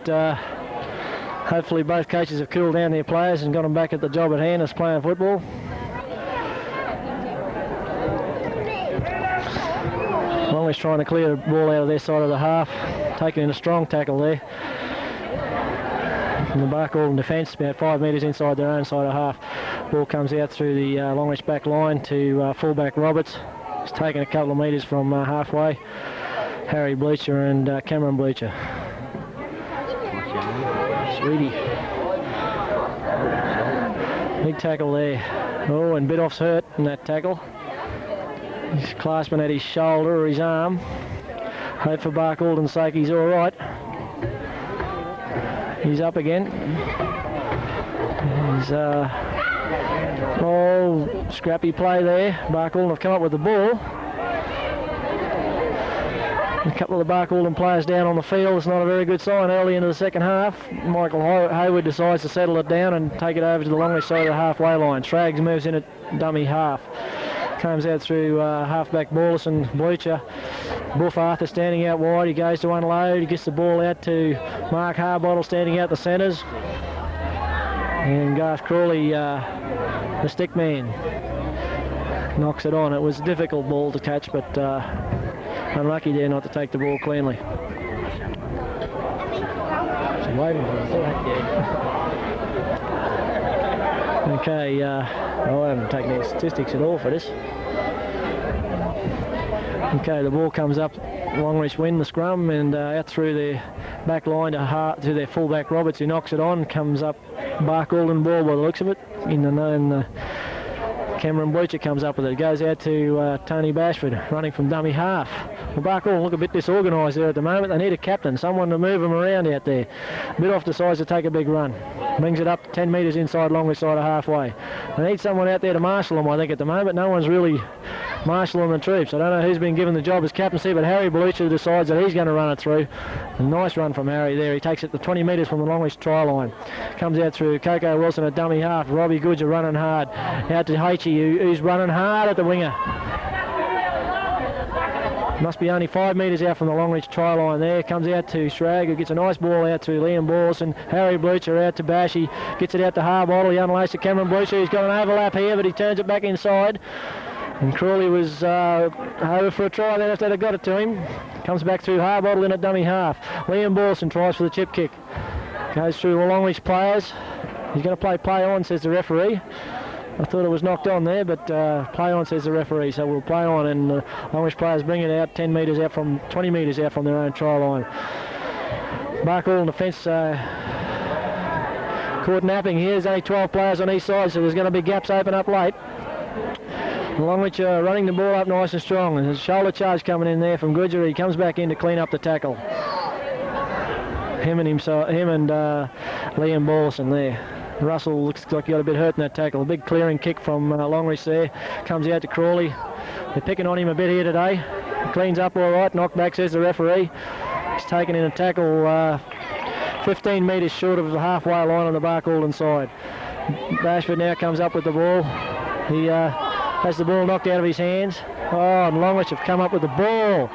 hopefully both coaches have cooled down their players and got them back at the job at hand as playing football. Longreach trying to clear the ball out of their side of the half, taking in a strong tackle there. From the Barcaldine defence, about 5 metres inside their own side of half. Ball comes out through the Longreach back line to fullback Roberts. He's taken a couple of metres from halfway. Harry Bleacher and Cameron Bleacher. Sweetie. Big tackle there. Oh, and Bidoff's hurt in that tackle. He's clasping at his shoulder or his arm. Hope for Barcaldine's sake he's all right. He's up again. He's scrappy play there. Barcaldine have come up with the ball. A couple of the Barcaldine players down on the field. It's not a very good sign early into the second half. Michael Hayward decides to settle it down and take it over to the Longreach side of the halfway line. Shrags moves in at dummy half. comes out through halfback Borlis and Bleacher. Buff Arthur standing out wide. He goes to unload. He gets the ball out to Mark Harbottle standing out the centres. And Garth Crawley, the stick man, knocks it on. It was a difficult ball to catch, but unlucky there not to take the ball cleanly. She's waving for the flag, yeah. Okay, I haven't taken any statistics at all for this. Okay, the ball comes up. Longreach win the scrum and out through their back line to their fullback Roberts, who knocks it on. Comes up Bark Alden ball by the looks of it. Cameron Bleacher comes up with it. It goes out to Tony Bashford, running from dummy half. Well, Bark Alden look a bit disorganised there at the moment. They need a captain, someone to move them around out there. Bidoff decides to take a big run. Brings it up 10 metres inside Longreach side of halfway. They need someone out there to marshal them, I think, at the moment. No one's really marshalling the troops. I don't know who's been given the job as captaincy, but Harry Bleacher decides that he's going to run it through. A nice run from Harry there. He takes it to 20 metres from the Longreach try line. Comes out through Coco Wilson at dummy half. Robbie Goodger running hard. Out to H.E. who's running hard at the winger. Must be only 5 metres out from the Longreach try line there. Comes out to Shrag, who gets a nice ball out to Liam Borson. Harry Bleacher out to Bashy. Gets it out to Harbottle. He unlaces to Cameron Bleacher. He's got an overlap here, but he turns it back inside. And Crawley was over for a try then after they'd got it to him. Comes back through Harbottle in at dummy half. Liam Borson tries for the chip kick. Goes through the Longreach players. He's going to play on, says the referee. I thought it was knocked on there, but play on, says the referee, so we'll play on, and Longreach players bring it out 20 metres out from their own try line. Bark Alden defence caught napping here. There's only 12 players on each side, so there's going to be gaps open up late. Longreach running the ball up nice and strong. There's a shoulder charge coming in there from Goodger. He comes back in to clean up the tackle. Him and Liam Borson there. Russell looks like he got a bit hurt in that tackle. A big clearing kick from Longreach there. Comes out to Crawley. They're picking on him a bit here today. Cleans up all right. Knocked back, says the referee. He's taken in a tackle 15 metres short of the halfway line on the Bark Alden side. Bashford now comes up with the ball. He has the ball knocked out of his hands. Oh, and Longreach have come up with the ball.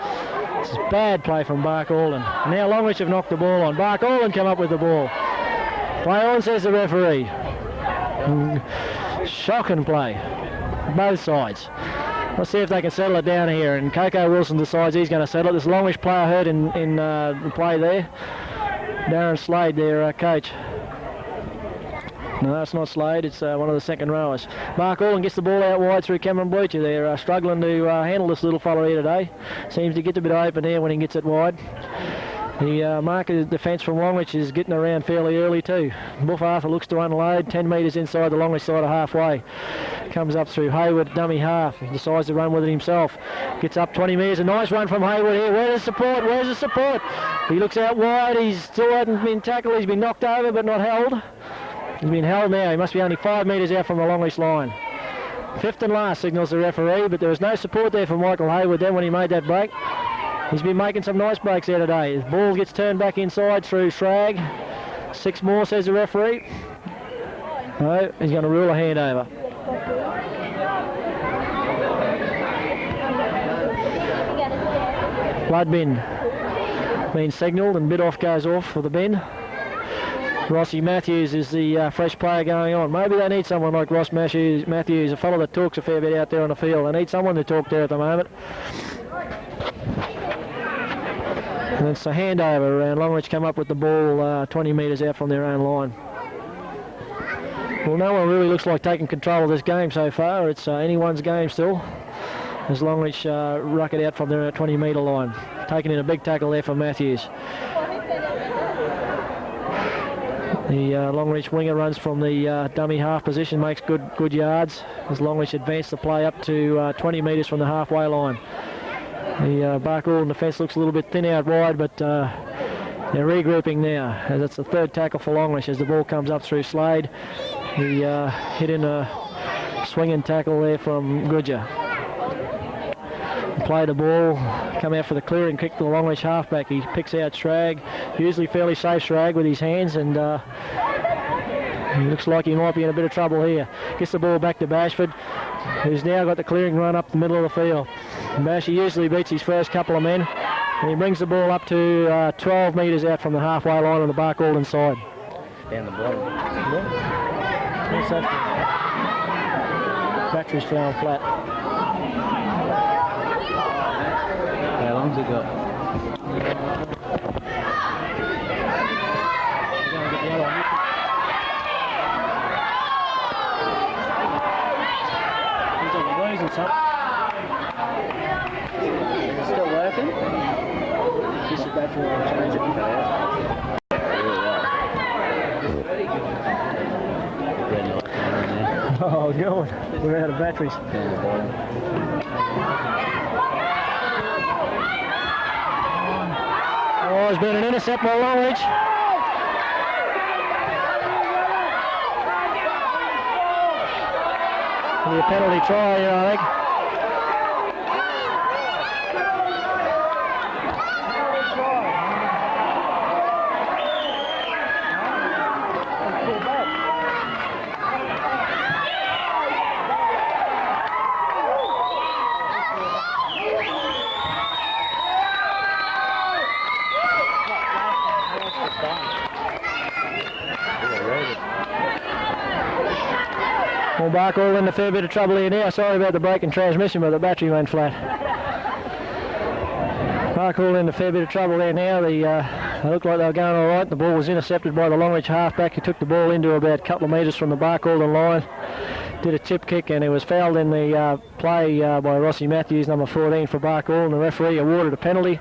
This is bad play from Bark Alden. Now Longreach have knocked the ball on. Bark Alden come up with the ball. Play on, says the referee. Shocking play. Both sides. Let's see if they can settle it down here. And Coco Wilson decides he's going to settle it. This Longreach player hurt in the play there. Darren Slade, their coach. No, it's not Slade. It's one of the second rowers. Bark Alden gets the ball out wide through Cameron Bleacher. They're struggling to handle this little fella here today. Seems to get a bit open here when he gets it wide. The marker defence from Longreach is getting around fairly early too. Buff Arthur looks to unload 10 metres inside the Longreach side of halfway. Comes up through Hayward, dummy half. He decides to run with it himself. Gets up 20 metres. A nice run from Hayward here. Where's the support? Where's the support? He looks out wide. He's still hasn't been tackled. He's been knocked over but not held. He's been held now. He must be only 5 metres out from the Longreach line. Fifth and last, signals the referee, but there was no support there from Michael Hayward then when he made that break. He's been making some nice breaks there today. The ball gets turned back inside through Shrag. 6 more, says the referee. No, he's going to rule a handover. Blood bin being signalled and Bidoff goes off for the bin. Rossi Matthews is the fresh player going on. Maybe they need someone like Ross Matthews, a fellow that talks a fair bit out there on the field. They need someone to talk there at the moment. And it's a handover, and Longreach come up with the ball 20 metres out from their own line. Well, no one really looks like taking control of this game so far. It's anyone's game still, as Longreach ruck it out from their 20 metre line. Taking in a big tackle there for Matthews. The Longreach winger runs from the dummy half position, makes good yards as Longreach advance the play up to 20 metres from the halfway line. The Bark Alden defence looks a little bit thin out wide, but they're regrouping now. As it's the third tackle for Longreach as the ball comes up through Slade. He hit in a swinging tackle there from Goodger. Play the ball, come out for the clearing kick to the Longreach halfback. He picks out Shrag, usually fairly safe Shrag with his hands, and He looks like he might be in a bit of trouble here. Gets the ball back to Bashford, who's now got the clearing run up the middle of the field. Bashy usually beats his first couple of men, and he brings the ball up to 12 metres out from the halfway line on the Barcaldine side. Down the bottom. Yeah. What's that? Battery's falling flat. How long's it got? Is it still working? Just the battery will change it. Oh, God, we're out of batteries. Oh, there's been an intercept by Longreach. It'll be a penalty try here, I think. Well, Barcaldine in a fair bit of trouble here now. Sorry about the break in transmission, but the battery went flat. Barcaldine in a fair bit of trouble there now. They looked like they were going all right. The ball was intercepted by the Longreach halfback. He took the ball into about a couple of metres from the Barcaldine line. Did a tip kick, and it was fouled in the play by Rossi Matthews, number 14 for Barcaldine. The referee awarded a penalty.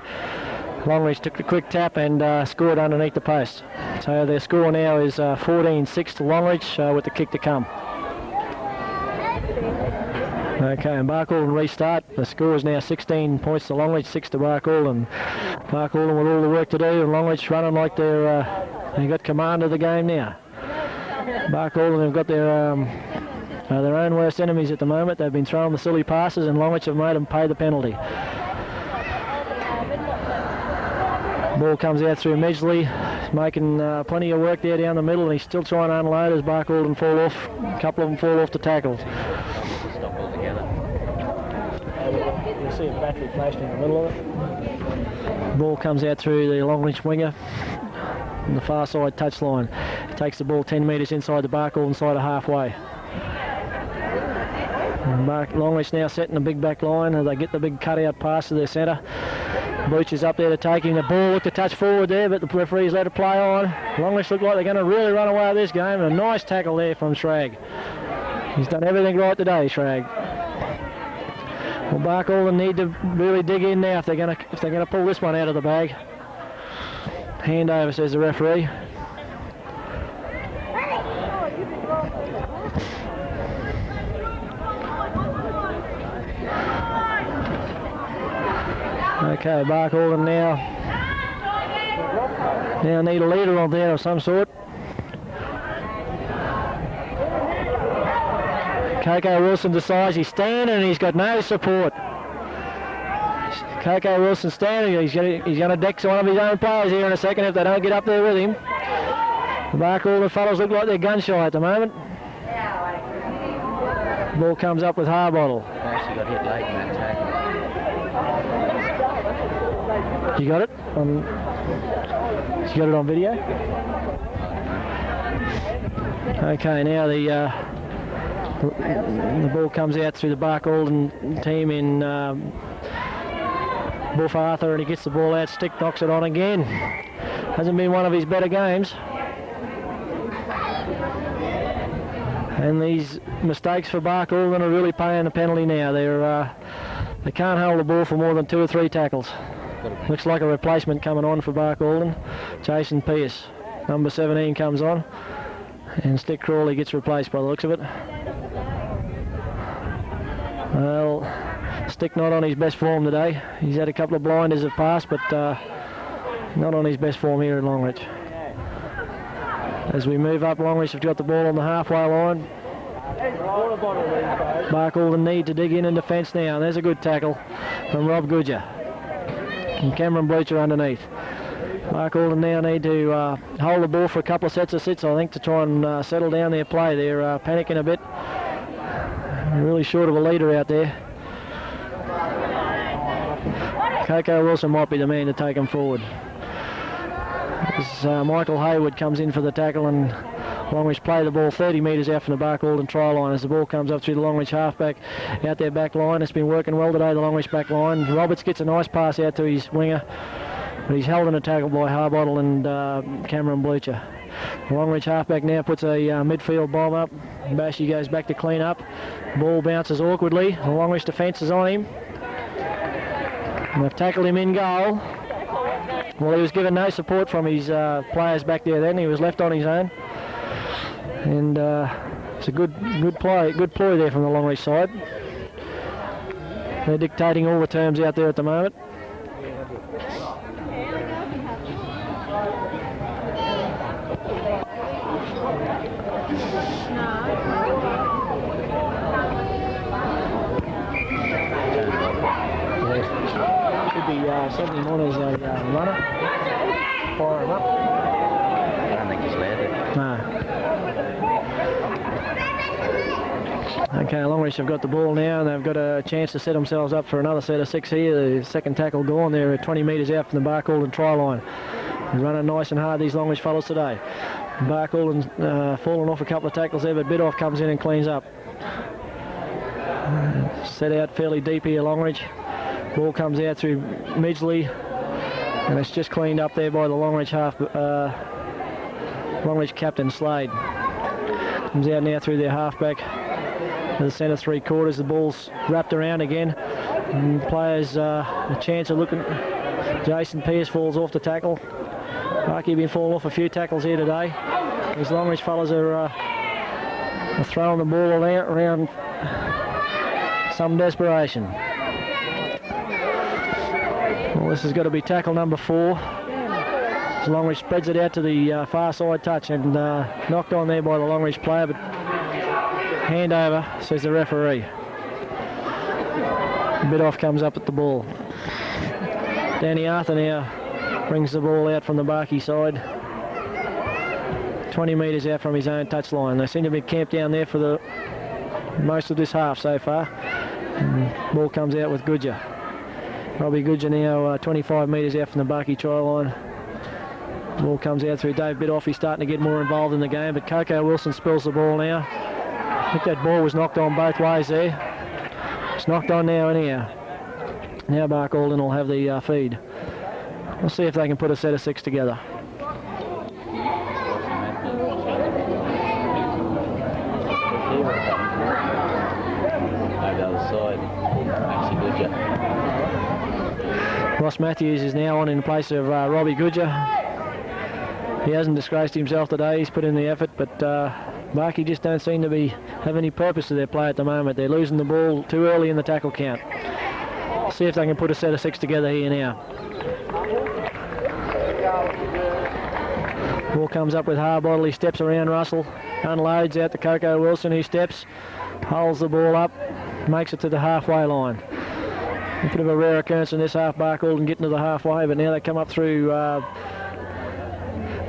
Longreach took the quick tap and scored underneath the post. So their score now is 14-6 to Longreach with the kick to come. Okay, and Barcaldine restart. The score is now 16 points to Longreach, 6 to Barcaldine. Barcaldine with all the work to do, and Longreach running like they got command of the game now. Barcaldine have got their own worst enemies at the moment. They've been throwing the silly passes, and Longreach have made them pay the penalty. Ball comes out through Medgley. He's making plenty of work there down the middle, and he's still trying to unload as Barcaldine fall off. A couple of them fall off the tackles. Stop altogether. You'll see a battery flashed in the middle of it. Ball comes out through the Longreach winger on the far side touchline. Takes the ball 10 metres inside the Barcaldine side of halfway. Longreach now setting the big back line as they get the big cutout pass to their centre. Booch is up there to take him. The ball looked a touch forward there, but the referee's let it play on. Longreach look like they're going to really run away with this game. And a nice tackle there from Shrag. He's done everything right today, Shrag. Well, Barcaldine need to really dig in now if they're going to pull this one out of the bag. Hand over, says the referee. Okay, Barcaldine now need a leader on there of some sort. Coco Wilson decides he's standing and he's got no support. Coco Wilson standing, he's going to deck one of his own players here in a second if they don't get up there with him. The Barcaldine fellows look like they're gun shy at the moment. Ball comes up with Harbottle. Actually got hit late in that tackle. You got it? You got it on video? Okay, now the ball comes out through the Barcaldine team in Buff Arthur, and he gets the ball out. Stick knocks it on again. Hasn't been one of his better games. And these mistakes for Barcaldine are really paying the penalty now. They can't hold the ball for more than 2 or 3 tackles. Looks like a replacement coming on for Barcaldine. Jason Pearce, number 17, comes on, and Stick Crawley gets replaced by the looks of it. Well, Stick not on his best form today. He's had a couple of blinders have passed, but not on his best form here at Longreach. As we move up, Longreach have got the ball on the halfway line. Barcaldine need to dig in defence now. There's a good tackle from Rob Goodger. And Cameron Bleacher underneath. Mark Alden now need to hold the ball for a couple of sets of sits, I think, to try and settle down their play. They're panicking a bit. They're really short of a leader out there. Coco Wilson might be the man to take them forward. As Michael Hayward comes in for the tackle, and Longreach play the ball 30 metres out from the Bark Alden try line as the ball comes up through the Longreach halfback out their back line. It's been working well today, the Longreach back line. Roberts gets a nice pass out to his winger, but he's held in a tackle by Harbottle and Cameron Bleacher. The Longreach halfback now puts a midfield bomb up. Bashy goes back to clean up. Ball bounces awkwardly. The Longreach defence is on him. And they've tackled him in goal. Well, he was given no support from his players back there then. He was left on his own. And it's a good ploy there from the Longreach side. They're dictating all the terms out there at the moment. Should be sending him on as a runner. Fire him up. I don't think he's allowed it. No. Okay, Longreach have got the ball now, and they've got a chance to set themselves up for another set of six here. The second tackle gone there at 20 metres out from the Bark Alden try line. They're running nice and hard, these Longreach fellas today. Bark Alden's fallen off a couple of tackles there, but Bidoff comes in and cleans up. Set out fairly deep here, Longreach. Ball comes out through Midgley, and it's just cleaned up there by the Longreach Longreach captain Slade. Comes out now through their halfback to the centre three quarters. The ball's wrapped around again, and players a chance of looking. Jason Pearce falls off the tackle. Barky been falling off a few tackles here today. These Longreach fellas are throwing the ball around some desperation. Well, this has got to be tackle number 4. As Longreach spreads it out to the far side touch, and knocked on there by the Longreach player, but hand over, says the referee. Bidoff comes up at the ball. Danny Arthur now brings the ball out from the Barky side. 20 metres out from his own touchline. They seem to be camped down there for the most of this half so far. And ball comes out with Goodger. Robbie Goodger now 25 metres out from the Barky try line. Ball comes out through Dave Bidoff. He's starting to get more involved in the game, but Coco Wilson spills the ball now. I think that ball was knocked on both ways there. It's knocked on now anyhow. Now Bark Alden will have the feed. We'll see if they can put a set of 6 together. Ross Matthews is now on in place of Robbie Goodger. He hasn't disgraced himself today. He's put in the effort, but Barky just don't seem to have any purpose to their play at the moment. They're losing the ball too early in the tackle count. See if they can put a set of 6 together here now. Ball comes up with Harbottle. He steps around Russell, unloads out to Coco Wilson, who steps, holds the ball up, makes it to the halfway line. A bit of a rare occurrence in this half, Bark Alden getting to the halfway, but now they come up through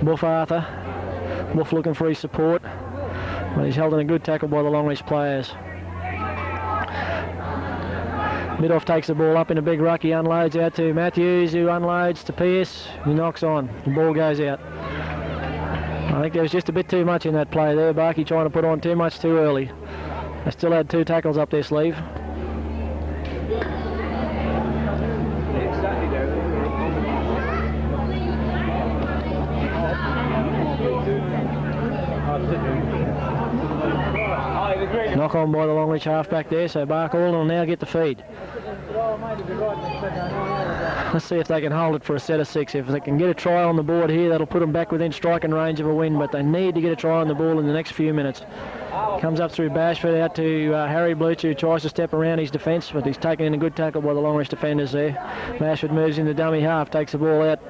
Buff Arthur. Buff looking for his support, but he's held in a good tackle by the Longreach players. Bidoff takes the ball up in a big ruck. He unloads out to Matthews, who unloads to Pearce. He knocks on. The ball goes out. I think there was just a bit too much in that play there. Barky trying to put on too much too early. They still had 2 tackles up their sleeve. Knock on by the Longreach halfback there, so Bark Alden will now get the feed. Let's see if they can hold it for a set of 6. If they can get a try on the board here, that'll put them back within striking range of a win, but they need to get a try on the ball in the next few minutes. Comes up through Bashford out to Harry Bleach, who tries to step around his defence, but he's taken in a good tackle by the Longreach defenders there. Bashford moves in the dummy half, takes the ball out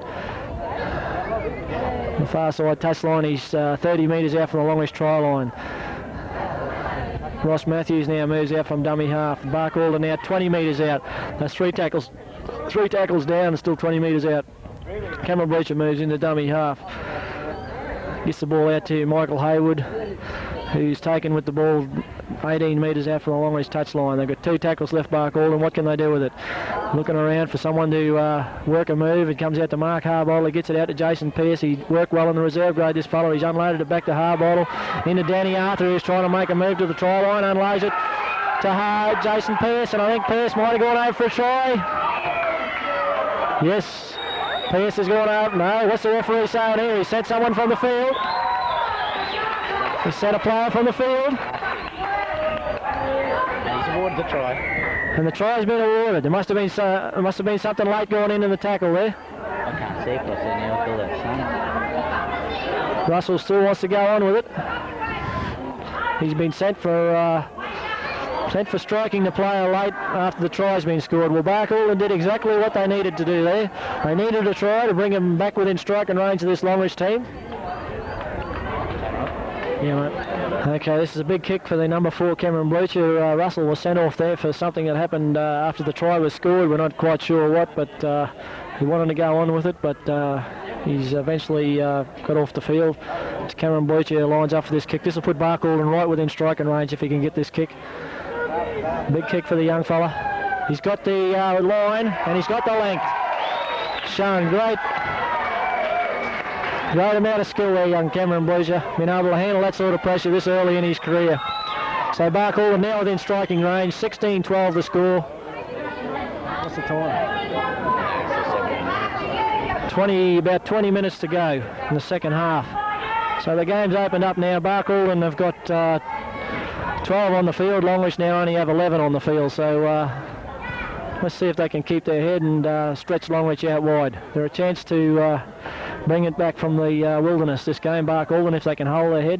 the far side touchline. He's 30 metres out from the Longreach try line. Ross Matthews now moves out from dummy half. Bark Alden now 20 metres out. That's 3 tackles down and still 20 metres out. Cameron Bleacher moves into dummy half. Gets the ball out to Michael Haywood, who's taken with the ball 18 metres out from the long range touchline. They've got 2 tackles left, Barcaldine. What can they do with it? Looking around for someone to work a move. It comes out to Mark Harbottle. He gets it out to Jason Pearce. He worked well in the reserve grade, this fellow. He's unloaded it back to Harbottle. Into Danny Arthur, who's trying to make a move to the try line. Unloads it to Jason Pearce, and I think Pearce might have gone over for a try. Yes. Pearce has gone out. No, what's the referee saying here? He sent someone from the field. He sent a player from the field. He's awarded the try. And the try's been awarded. There must have been something late going into the tackle there. I can't see because they now call that sun. Russell still wants to go on with it. He's been sent for striking the player late after the try's been scored. Well, Barcaldine did exactly what they needed to do there. They needed a try to bring him back within striking range of this Longreach team. Yeah, mate. Okay, this is a big kick for the number 4 Cameron Bleacher. Russell was sent off there for something that happened after the try was scored. We're not quite sure what, but he wanted to go on with it, but he's eventually got off the field. Cameron Bleacher lines up for this kick. This will put Barcaldine right within striking range if he can get this kick. Big kick for the young fella. He's got the line and he's got the length. Showing great amount of skill there, young Cameron Bleacher. Been able to handle that sort of pressure this early in his career. So Barcaldine now within striking range. 16-12 the score. What's the time? About 20 minutes to go in the second half. So the game's opened up now. Barcaldine have got 12 on the field. Longreach now only have 11 on the field. So let's see if they can keep their head and stretch Longreach out wide. They're a chance to bring it back from the wilderness this game, Barcaldine, if they can hold their head.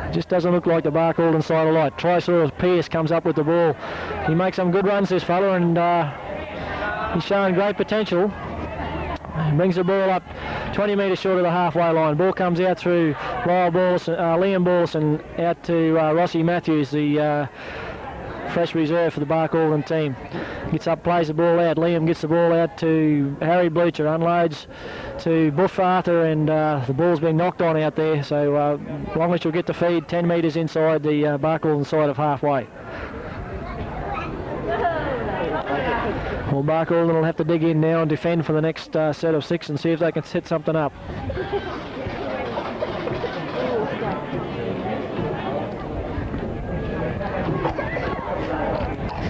It just doesn't look like the Barcaldine side a lot. Trisaurus Pearce comes up with the ball. He makes some good runs, this fella, and he's showing great potential. He brings the ball up 20 metres short of the halfway line. Ball comes out through Liam Ballison out to Rossi Matthews, the fresh reserve for the Barcaldine team. Gets up, plays the ball out. Liam gets the ball out to Harry Bleacher, unloads to Buff Arthur, and the ball's been knocked on out there. So Longreach will get the feed 10 metres inside the Barcaldine side of halfway. Well, Barcaldine will have to dig in now and defend for the next set of 6 and see if they can set something up.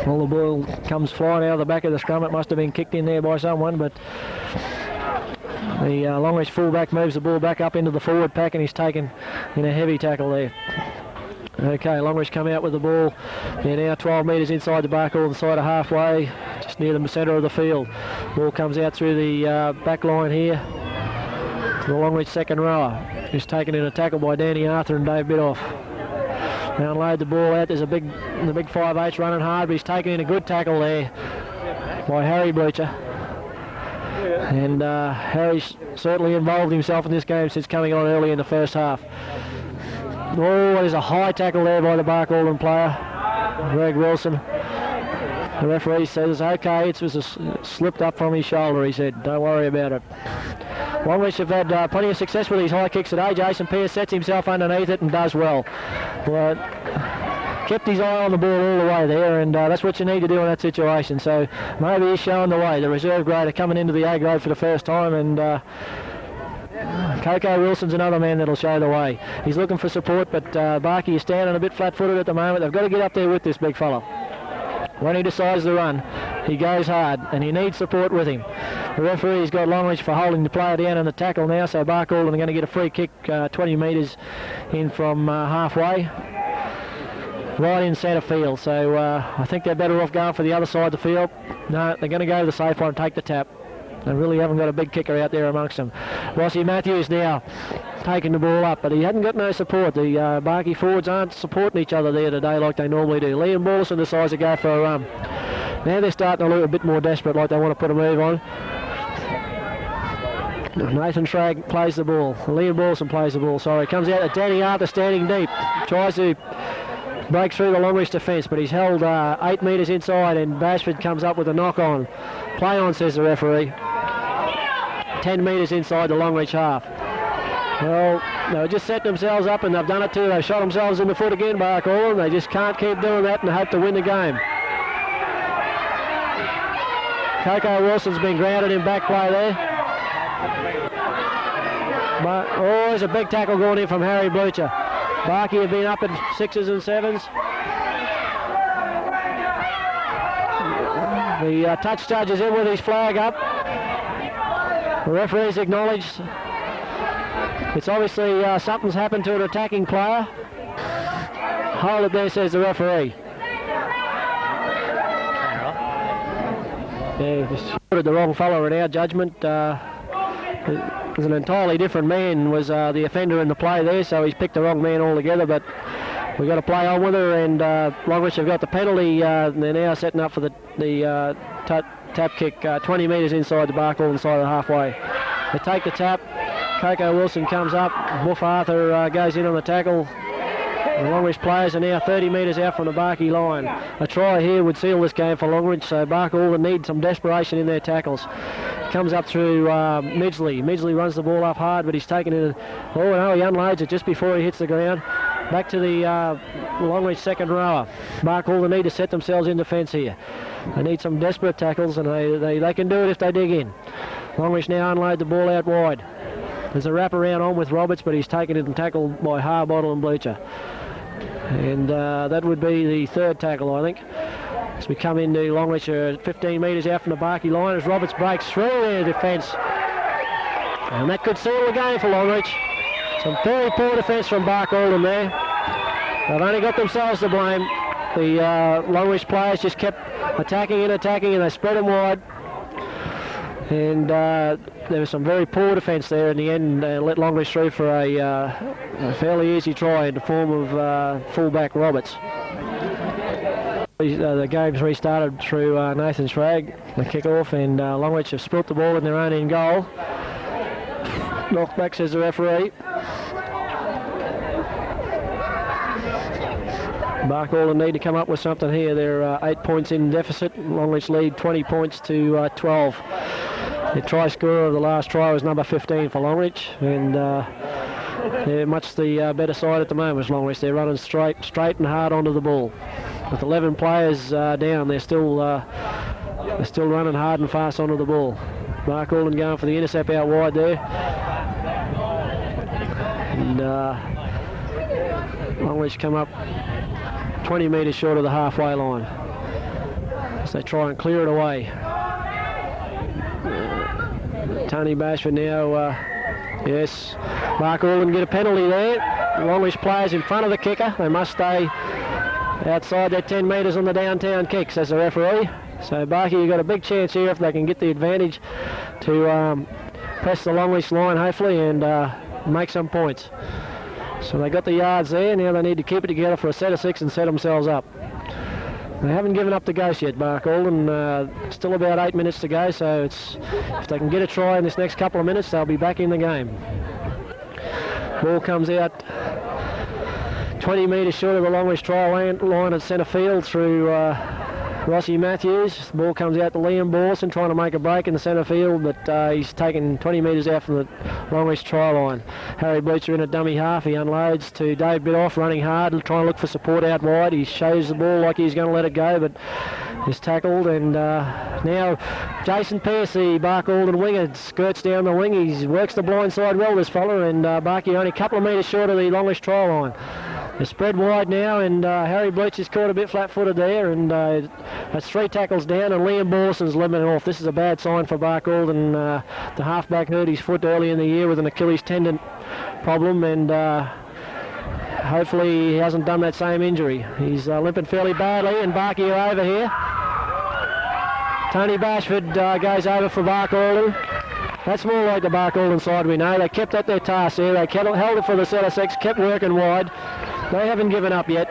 Well, the ball comes flying out of the back of the scrum. It must have been kicked in there by someone, but the Longreach fullback moves the ball back up into the forward pack, and he's taken in a heavy tackle there. Okay, Longreach come out with the ball. They're now 12 metres inside the Barcaldine side of halfway, just near the centre of the field. Ball comes out through the back line here to the Longreach second rower, who's taken in a tackle by Danny Arthur and Dave Bidoff. They unload the ball out. There's the big 5'8" running hard, but he's taken in a good tackle there by Harry Bleacher. And Harry's certainly involved himself in this game since coming on early in the first half. Oh, there's a high tackle there by the Barcaldine player, Greg Wilson. The referee says, okay, it was slipped up from his shoulder, he said. Don't worry about it. Longreach have had plenty of success with these high kicks today. Jason Pearce sets himself underneath it and does well. But kept his eye on the ball all the way there, and that's what you need to do in that situation. So maybe he's showing the way. The reserve grader coming into the A grade for the first time, and Coco Wilson's another man that'll show the way. He's looking for support, but Barkey is standing a bit flat-footed at the moment. They've got to get up there with this big fella. When he decides to run, he goes hard, and he needs support with him. The referee's got Longreach for holding the player down in the tackle now, so Barcaldine are going to get a free kick 20 metres in from halfway, right in centre field. So I think they're better off going for the other side of the field. No, they're going to go to the safe one and take the tap. They really haven't got a big kicker out there amongst them. Rossi Matthews now taking the ball up, but he hadn't got no support. The Barkey forwards aren't supporting each other there today like they normally do. Liam Ballison decides to go for a run. Now they're starting to look a bit more desperate, like they want to put a move on. Nathan Shrag plays the ball. Liam Ballison plays the ball, sorry. Comes out to Danny Arthur standing deep. Tries to break through the Longreach defence, but he's held 8 metres inside, and Bashford comes up with a knock-on. Play on, says the referee. 10 metres inside the Longreach half. Well, they've just set themselves up, and they've done it too. They've shot themselves in the foot again, Barcall, and they just can't keep doing that and hope to win the game. Coco Wilson's been grounded in back play there. But, oh, there's a big tackle going in from Harry Blucher. Barkey have been up at 6s and 7s. The touch judge is in with his flag up. The referee's acknowledged it's obviously something's happened to an attacking player. Hold it there, says the referee. Yeah, just shooted the wrong fellow in our judgment. It was an entirely different man was the offender in the play there, so he's picked the wrong man altogether, but we've got to play on with her, and Longreach have got the penalty. They're now setting up for the tap kick 20 metres inside the Barcall inside the halfway. They take the tap. Coco Wilson comes up. Wolf Arthur goes in on the tackle. The Longreach players are now 30 metres out from the Barkey line. A try here would seal this game for Longreach, so Barcall need some desperation in their tackles. Comes up through Midgley. Midgley runs the ball up hard, but he's taken it. Oh no, he unloads it just before he hits the ground. Back to the Longreach second rower. Barcall need to set themselves in defence here. They need some desperate tackles, and they can do it if they dig in. Longreach now unload the ball out wide. There's a wraparound on with Roberts, but he's taken it and tackled by Harbottle and Blucher. And that would be the third tackle, I think. As we come into Longreach 15 metres out from the Barkey line as Roberts breaks through their defence. And that could seal the game for Longreach. Some very poor defence from Barcall there. They've only got themselves to blame. The Longreach players just kept attacking, and they spread them wide. And there was some very poor defence there in the end. Let Longreach through for a fairly easy try in the form of fullback Roberts. The game's restarted through Nathan Schrag, the kick-off, and Longreach have spilt the ball in their own end goal. Knocked back, says the referee. Barcall need to come up with something here. They're 8 points in deficit. Longreach lead 20 points to 12. The try scorer of the last try was number 15 for Longreach, and they're much the better side at the moment as Longreach. They're running straight and hard onto the ball. With 11 players down, they're still running hard and fast onto the ball. Barcall going for the intercept out wide there. And Longreach come up 20 metres short of the halfway line as they try and clear it away. Tony Bashford now, yes, Barcall can get a penalty there. Longreach players in front of the kicker. They must stay outside their 10 metres on the downtown kick, says the referee. So Barkey, you've got a big chance here if they can get the advantage to press the Longreach line hopefully and make some points. So they got the yards there. Now they need to keep it together for a set of 6 and set themselves up. They haven't given up the ghost yet, Barcall, and still about 8 minutes to go, so if they can get a try in this next couple of minutes, they'll be back in the game. Ball comes out 20 metres short of the Longreach try line at centre field through Rossi Matthews. The ball comes out to Liam Borson trying to make a break in the centre field, but he's taken 20 metres out from the Longreach try line. Harry Blucher in a dummy half. He unloads to Dave Bidoff running hard, trying to look for support out wide. He shows the ball like he's going to let it go, but is tackled. And now Jason Pearce, the Barcall winger, skirts down the wing. He works the blind side well, this fella, and Barkey only a couple of metres short of the Longreach try line. They're spread wide now, and Harry Blucher's caught a bit flat-footed there, and that's 3 tackles down, and Liam Borson's limited off. This is a bad sign for Barcall, and the halfback hurt his foot early in the year with an Achilles tendon problem, and hopefully he hasn't done that same injury. He's limping fairly badly, and Barkey are over here. Tony Bashford goes over for Barcall. That's more like the Barcall side, we know. They kept at their task there. They held it for the set of 6, kept working wide. They haven't given up yet,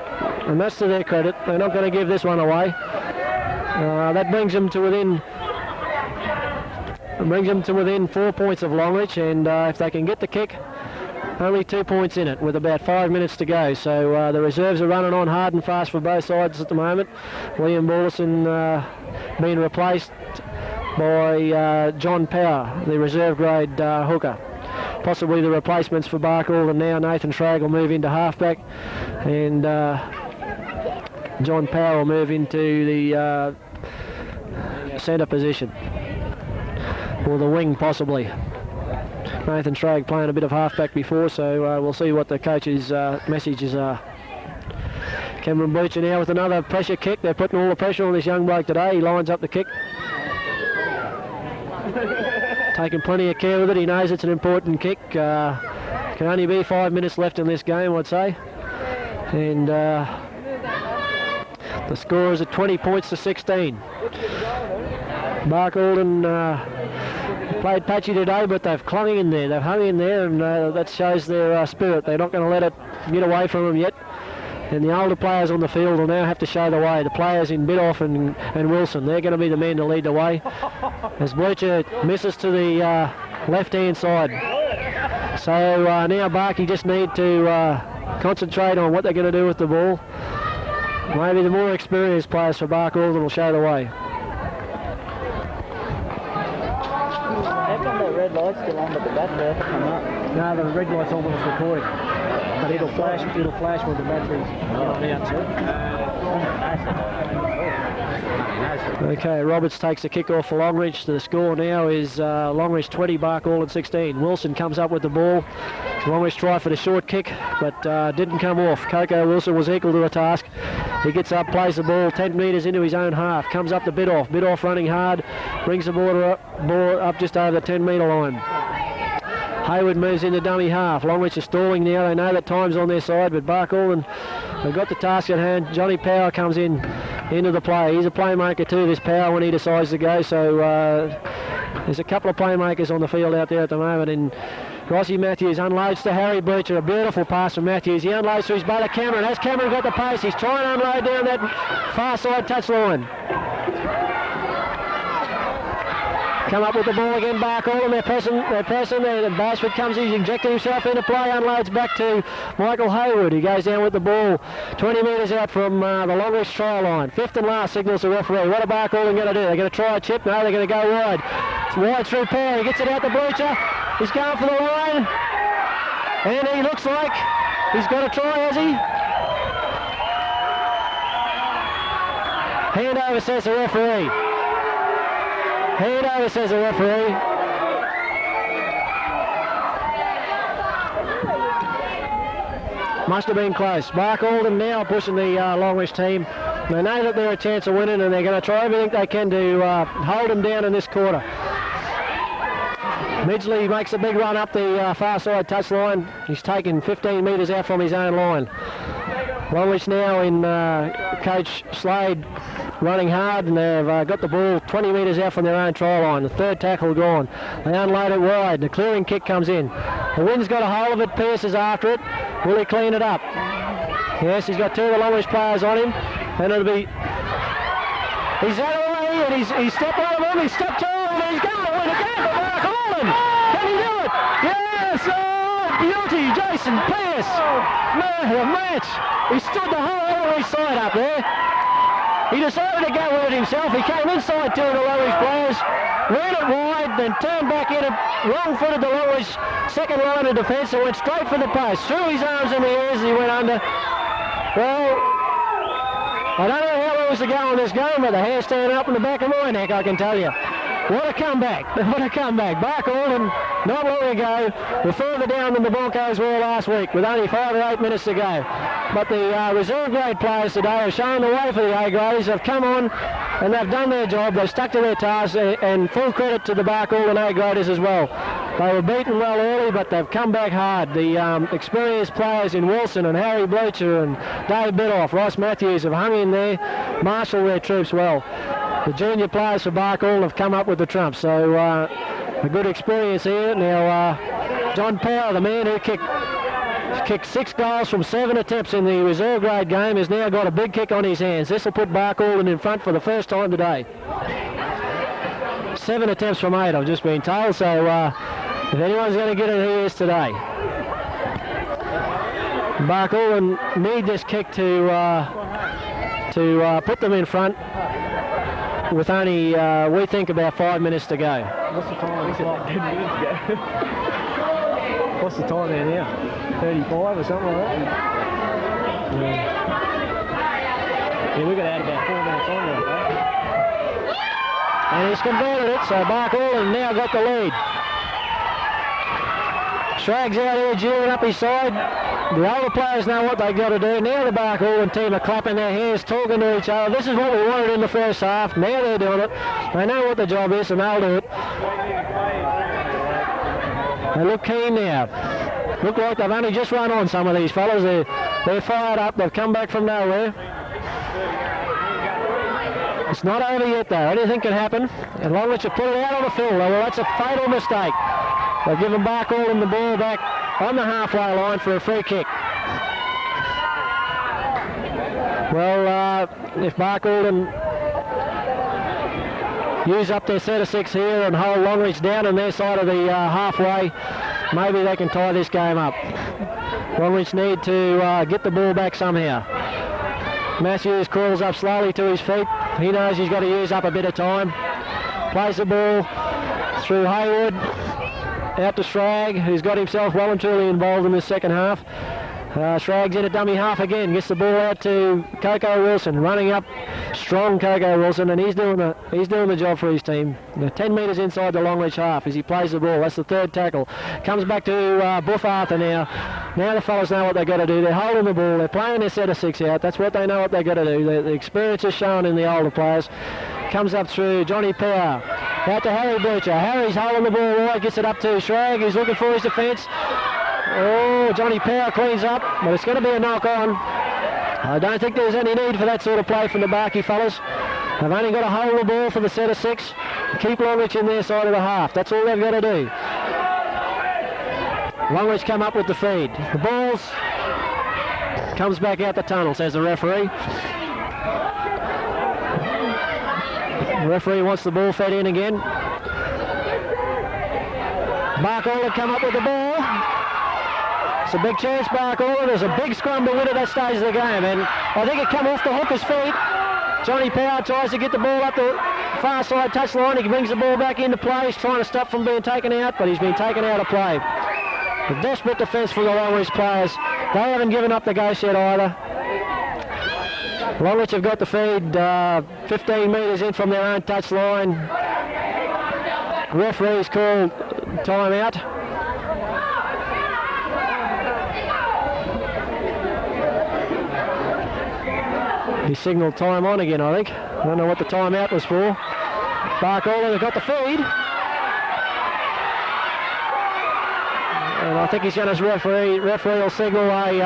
and that's to their credit. They're not going to give this one away. That brings them to within 4 points of Longreach, and if they can get the kick, only 2 points in it with about 5 minutes to go. So the reserves are running on hard and fast for both sides at the moment. Liam Borson being replaced by John Power, the reserve grade hooker. Possibly the replacements for Barkall, and now Nathan Shrag will move into halfback, and John Power will move into the centre position, or the wing possibly. Nathan Shrag playing a bit of halfback before, so we'll see what the coach's messages are. Cameron Bleacher now with another pressure kick. They're putting all the pressure on this young bloke today. He lines up the kick. Taking plenty of care with it. He knows it's an important kick. Can only be 5 minutes left in this game, I'd say. And the score is at 20 points to 16. Barcaldine played patchy today, but they've clung in there. They've hung in there, and that shows their spirit. They're not going to let it get away from them yet. And the older players on the field will now have to show the way. The players in Bidoff and Wilson, they're going to be the men to lead the way. As Bleacher misses to the left-hand side. So now Barkey just need to concentrate on what they're going to do with the ball. Maybe the more experienced players for Barcaldine will show the way. How come that red light's still on, but the battery hasn't come up? No, the red light's on when it's recording. But it'll flash when the battery's on the outside. Okay, Roberts takes the kick off for Longreach. The score now is Longreach 20, Barcaldine 16. Wilson comes up with the ball. Longreach tried for the short kick, but didn't come off. Coco Wilson was equal to the task. He gets up, plays the ball 10 metres into his own half, comes up to Bidoff. Bidoff running hard, brings the ball up just over the 10-metre line. Hayward moves into dummy half. Longreach is stalling now. They know that time's on their side, but Barcaldine, they've got the task at hand. Johnny Power comes into the play. He's a playmaker too, this Power, when he decides to go. So there's a couple of playmakers on the field out there at the moment. And Rossi Matthews unloads to Harry Bleacher. A beautiful pass from Matthews. He unloads to his brother Cameron. Has Cameron got the pace? He's trying to unload down that far side touchline. Come up with the ball again, Barcaldine. They're pressing. Bashford comes, he's injecting himself into play, unloads back to Michael Hayward. He goes down with the ball 20 metres out from the Longreach try line. Fifth and last, signals the referee. What are Barcaldine going to do? They're going to try a chip? No, they're going to go wide. It's wide through Power. He gets it out the Bleacher. He's going for the line. And he looks like he's got a try, has he? Hand over, says the referee. Hand over, says the referee. Must have been close. Barcaldine now pushing the Longreach team. They know that they're a chance of winning, and they're going to try everything they can to hold them down in this quarter. Midgley makes a big run up the far side touchline. He's taken 15 metres out from his own line. Longreach now in Coach Slade running hard, and they've got the ball 20 metres out from their own try line. The third tackle gone. They unload it wide. The clearing kick comes in. The wind's got a hold of it. Pearce is after it. Will he clean it up? Yes, he's got two of the Longreach players on him, and it'll be... He's out of the way, and he's stepped one of them. He's stepped two, and he's going to win again for Barcaldine. Can he do it? Yes! Oh, beauty, Jason Pearce. Man of the match. He stood the whole Longreach side up there. He decided to go with it himself. He came inside two of the Longreach players, ran it wide, then turned back in it, wrong-footed the Longreach second line of defence, and went straight for the post. Threw his arms in the air as he went under. Well, I don't know how there was to go on this game, but the hair standing up in the back of my neck, I can tell you. What a comeback. What a comeback. Barcaldine, not long ago, were further down than the Broncos were last week, with only 5 or 8 minutes to go. But the reserve grade players today have shown the way for the A-grades. They've come on and they've done their job. They've stuck to their task, and full credit to the Barcaldine A-graders as well. They were beaten well early, but they've come back hard. The experienced players in Wilson and Harry Bleacher and Dave Bidoff, Ross Matthews have hung in there, marshalled their troops well. The junior players for Barcaldine have come up with the trumps, so a good experience here. Now, John Power, the man who kicked 6 goals from 7 attempts in the reserve grade game, has now got a big kick on his hands. This will put Barcaldine in front for the first time today. 7 attempts from 8, I've just been told, so if anyone's going to get it, he is today. Barcaldine need this kick to put them in front. with only, we think, about 5 minutes to go. What's the time? It's like 10 minutes ago. What's the time there now? 35 or something like that? Yeah, we've got to add about 4 minutes on right there. And he's converted it, so Bark-Alden now got the lead. Shrag's out here jeering up his side. The older players know what they've got to do. Now the Bark-Alden team are clapping their hands, talking to each other. This is what we wanted in the first half. Now they're doing it. They know what the job is and they'll do it. They look keen now. Look like they've only just run on some of these fellas. They're fired up. They've come back from nowhere. It's not over yet though. Anything can happen. And Longreach have put it out on the field. Well, that's a fatal mistake. They've given Bark-Alden the ball back on the halfway line for a free kick. Well, if Bark-Alden use up their set of 6 here and hold Longreach down on their side of the halfway, maybe they can tie this game up. Longreach need to get the ball back somehow. Matthews crawls up slowly to his feet. He knows he's got to use up a bit of time. Plays the ball through Hayward, out to Shrag, who's got himself well and truly involved in the second half. Shrag's in a dummy half again, gets the ball out to Coco Wilson, running up, strong Coco Wilson, and he's doing the job for his team. 10 metres inside the Longreach half as he plays the ball. That's the third tackle. Comes back to Buff Arthur now. Now the fellas know what they've got to do. They're holding the ball. They're playing their set of 6 out. That's what they know what they've got to do. The experience is shown in the older players. Comes up through Johnny Power. Out to Harry Bleacher. Harry's holding the ball right, gets it up to Shrag, who's looking for his defence. Oh, Johnny Power cleans up, but it's going to be a knock on. I don't think there's any need for that sort of play from the Barky fellas. They've only got to hold the ball for the set of 6, keep Longreach in their side of the half. That's all they've got to do. Longreach come up with the feed. The ball's comes back out the tunnel, says the referee. The referee wants the ball fed in again. Bark-Alden come up with the ball. It's a big chance, Bark-Alden. There's a big scrum to win at that stage of the game, and I think it come off the hooker's feet. Johnny Power tries to get the ball up the far side touchline. He brings the ball back into play. He's trying to stop from being taken out, but he's been taken out of play. A desperate defence for the Longreach players. They haven't given up the ghost yet either. Longreach have got the feed 15 metres in from their own touchline. Referee's called timeout. He signalled time on again, I think. I don't know what the timeout was for. Bark-Alden have got the feed. And I think he's going to referee will signal a...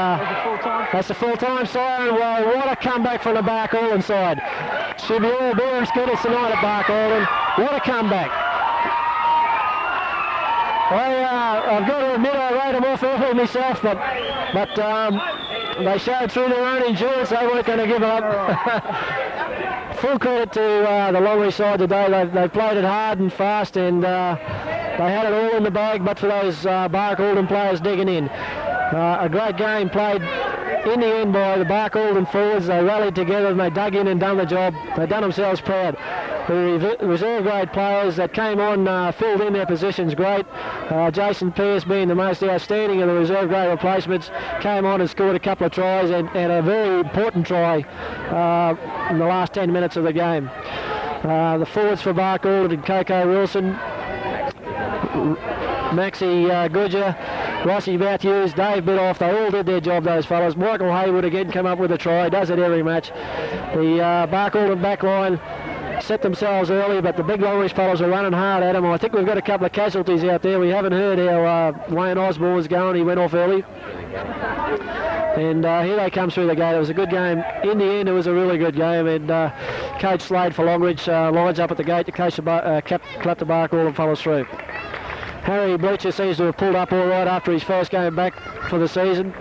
that's a full-time siren. Well, what a comeback from the Bark-Alden side. Should be all beer and skittles tonight at Bark-Alden. What a comeback. I've got to admit I wrote them off awfully myself, but they showed through their own endurance they weren't going to give up. Full credit to the Longreach side today. They played it hard and fast, and they had it all in the bag, but for those Bark-Alden players digging in. A great game played in the end by the Bark-Alden forwards. They rallied together and they dug in and done the job. They done themselves proud. The reserve grade players that came on filled in their positions great. Jason Pearce, being the most outstanding of the reserve grade replacements, came on and scored a couple of tries and a very important try in the last 10 minutes of the game. The forwards for Bark-Alden, Coco Wilson, Maxie Goodger, Rossi Matthews, Dave Bidoff, they all did their job, those fellas. Michael Hayward again come up with a try, does it every match. The Bark-Alden back line set themselves early, but the big Longreach fellas are running hard at them. I think we've got a couple of casualties out there. We haven't heard how Wayne Osborne's going. He went off early. And here they come through the gate. It was a good game. In the end, it was a really good game. And Coach Slade for Longreach lines up at the gate to coach clap the Bark-Alden fellas through. Harry Bleacher seems to have pulled up all right after his first game back for the season.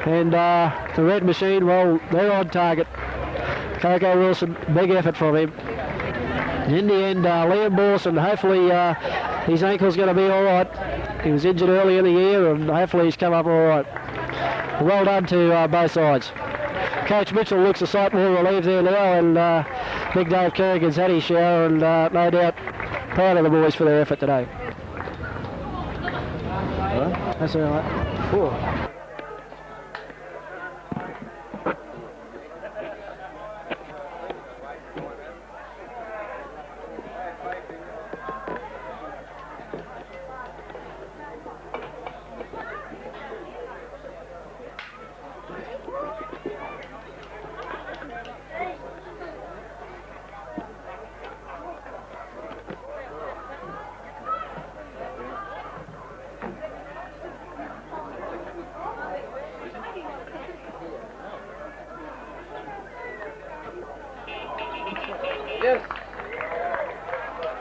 And the Red Machine, well, they're on target. Coco Wilson, big effort from him. In the end, Liam Borson, hopefully his ankle's going to be all right. He was injured early in the year, and hopefully he's come up all right. Well done to both sides. Coach Mitchell looks a sight more relieved there now, and Big Dave Kerrigan's had his shower, and no doubt proud of the boys for their effort today. That's all right. Cool. Yes.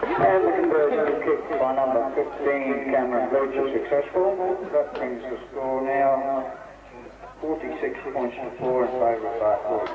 And the conversion kick by number 15, Cameron Leach, is successful. That brings the score now 46 points to 4 in favour of Barclay.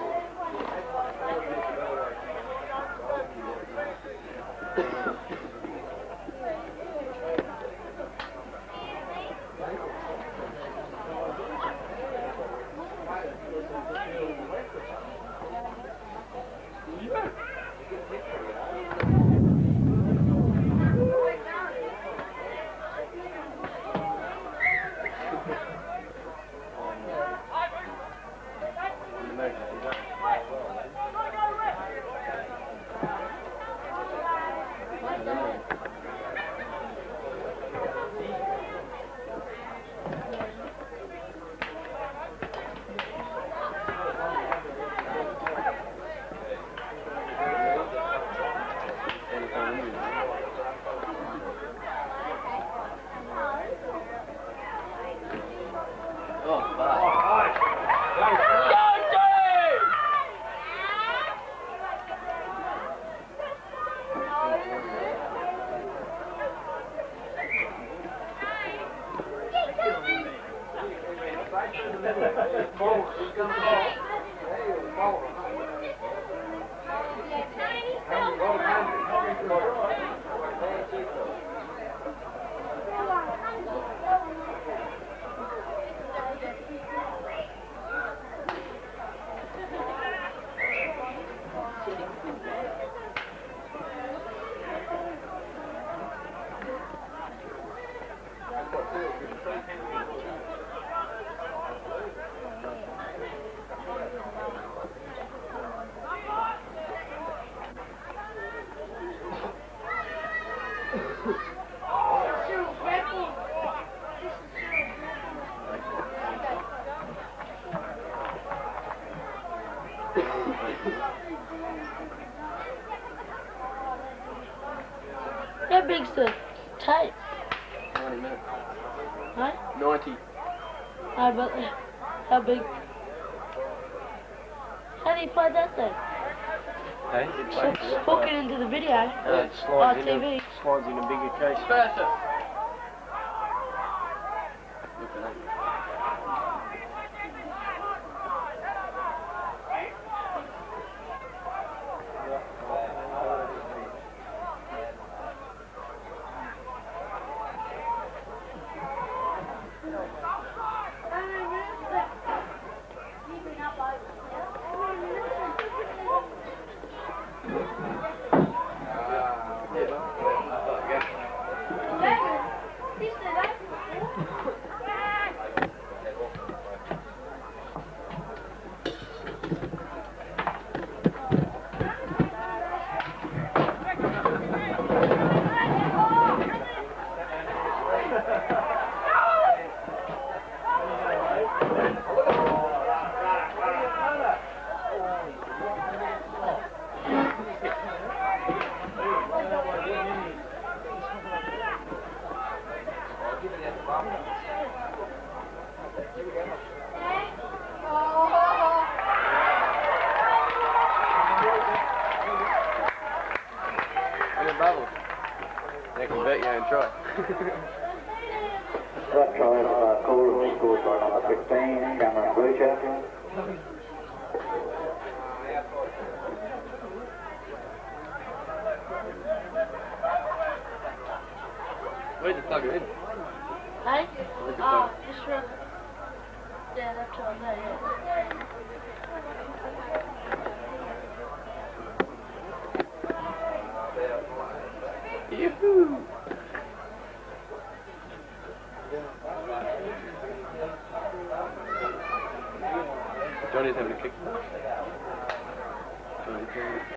How big's the tape? 90 minutes. Huh? 90. No, but how big? How do you play that then? Hey? Hook it into the video. It slides in TV. slides in a bigger case. Faster. They can bet you and try. That try is called and scored by number 15, Cameron Leach. Where'd you plug it in? Hey? Where'd you plug it? Just right. Yeah, that's right there, yeah. Yoo-hoo! Johnny's having a kick. Johnny's having a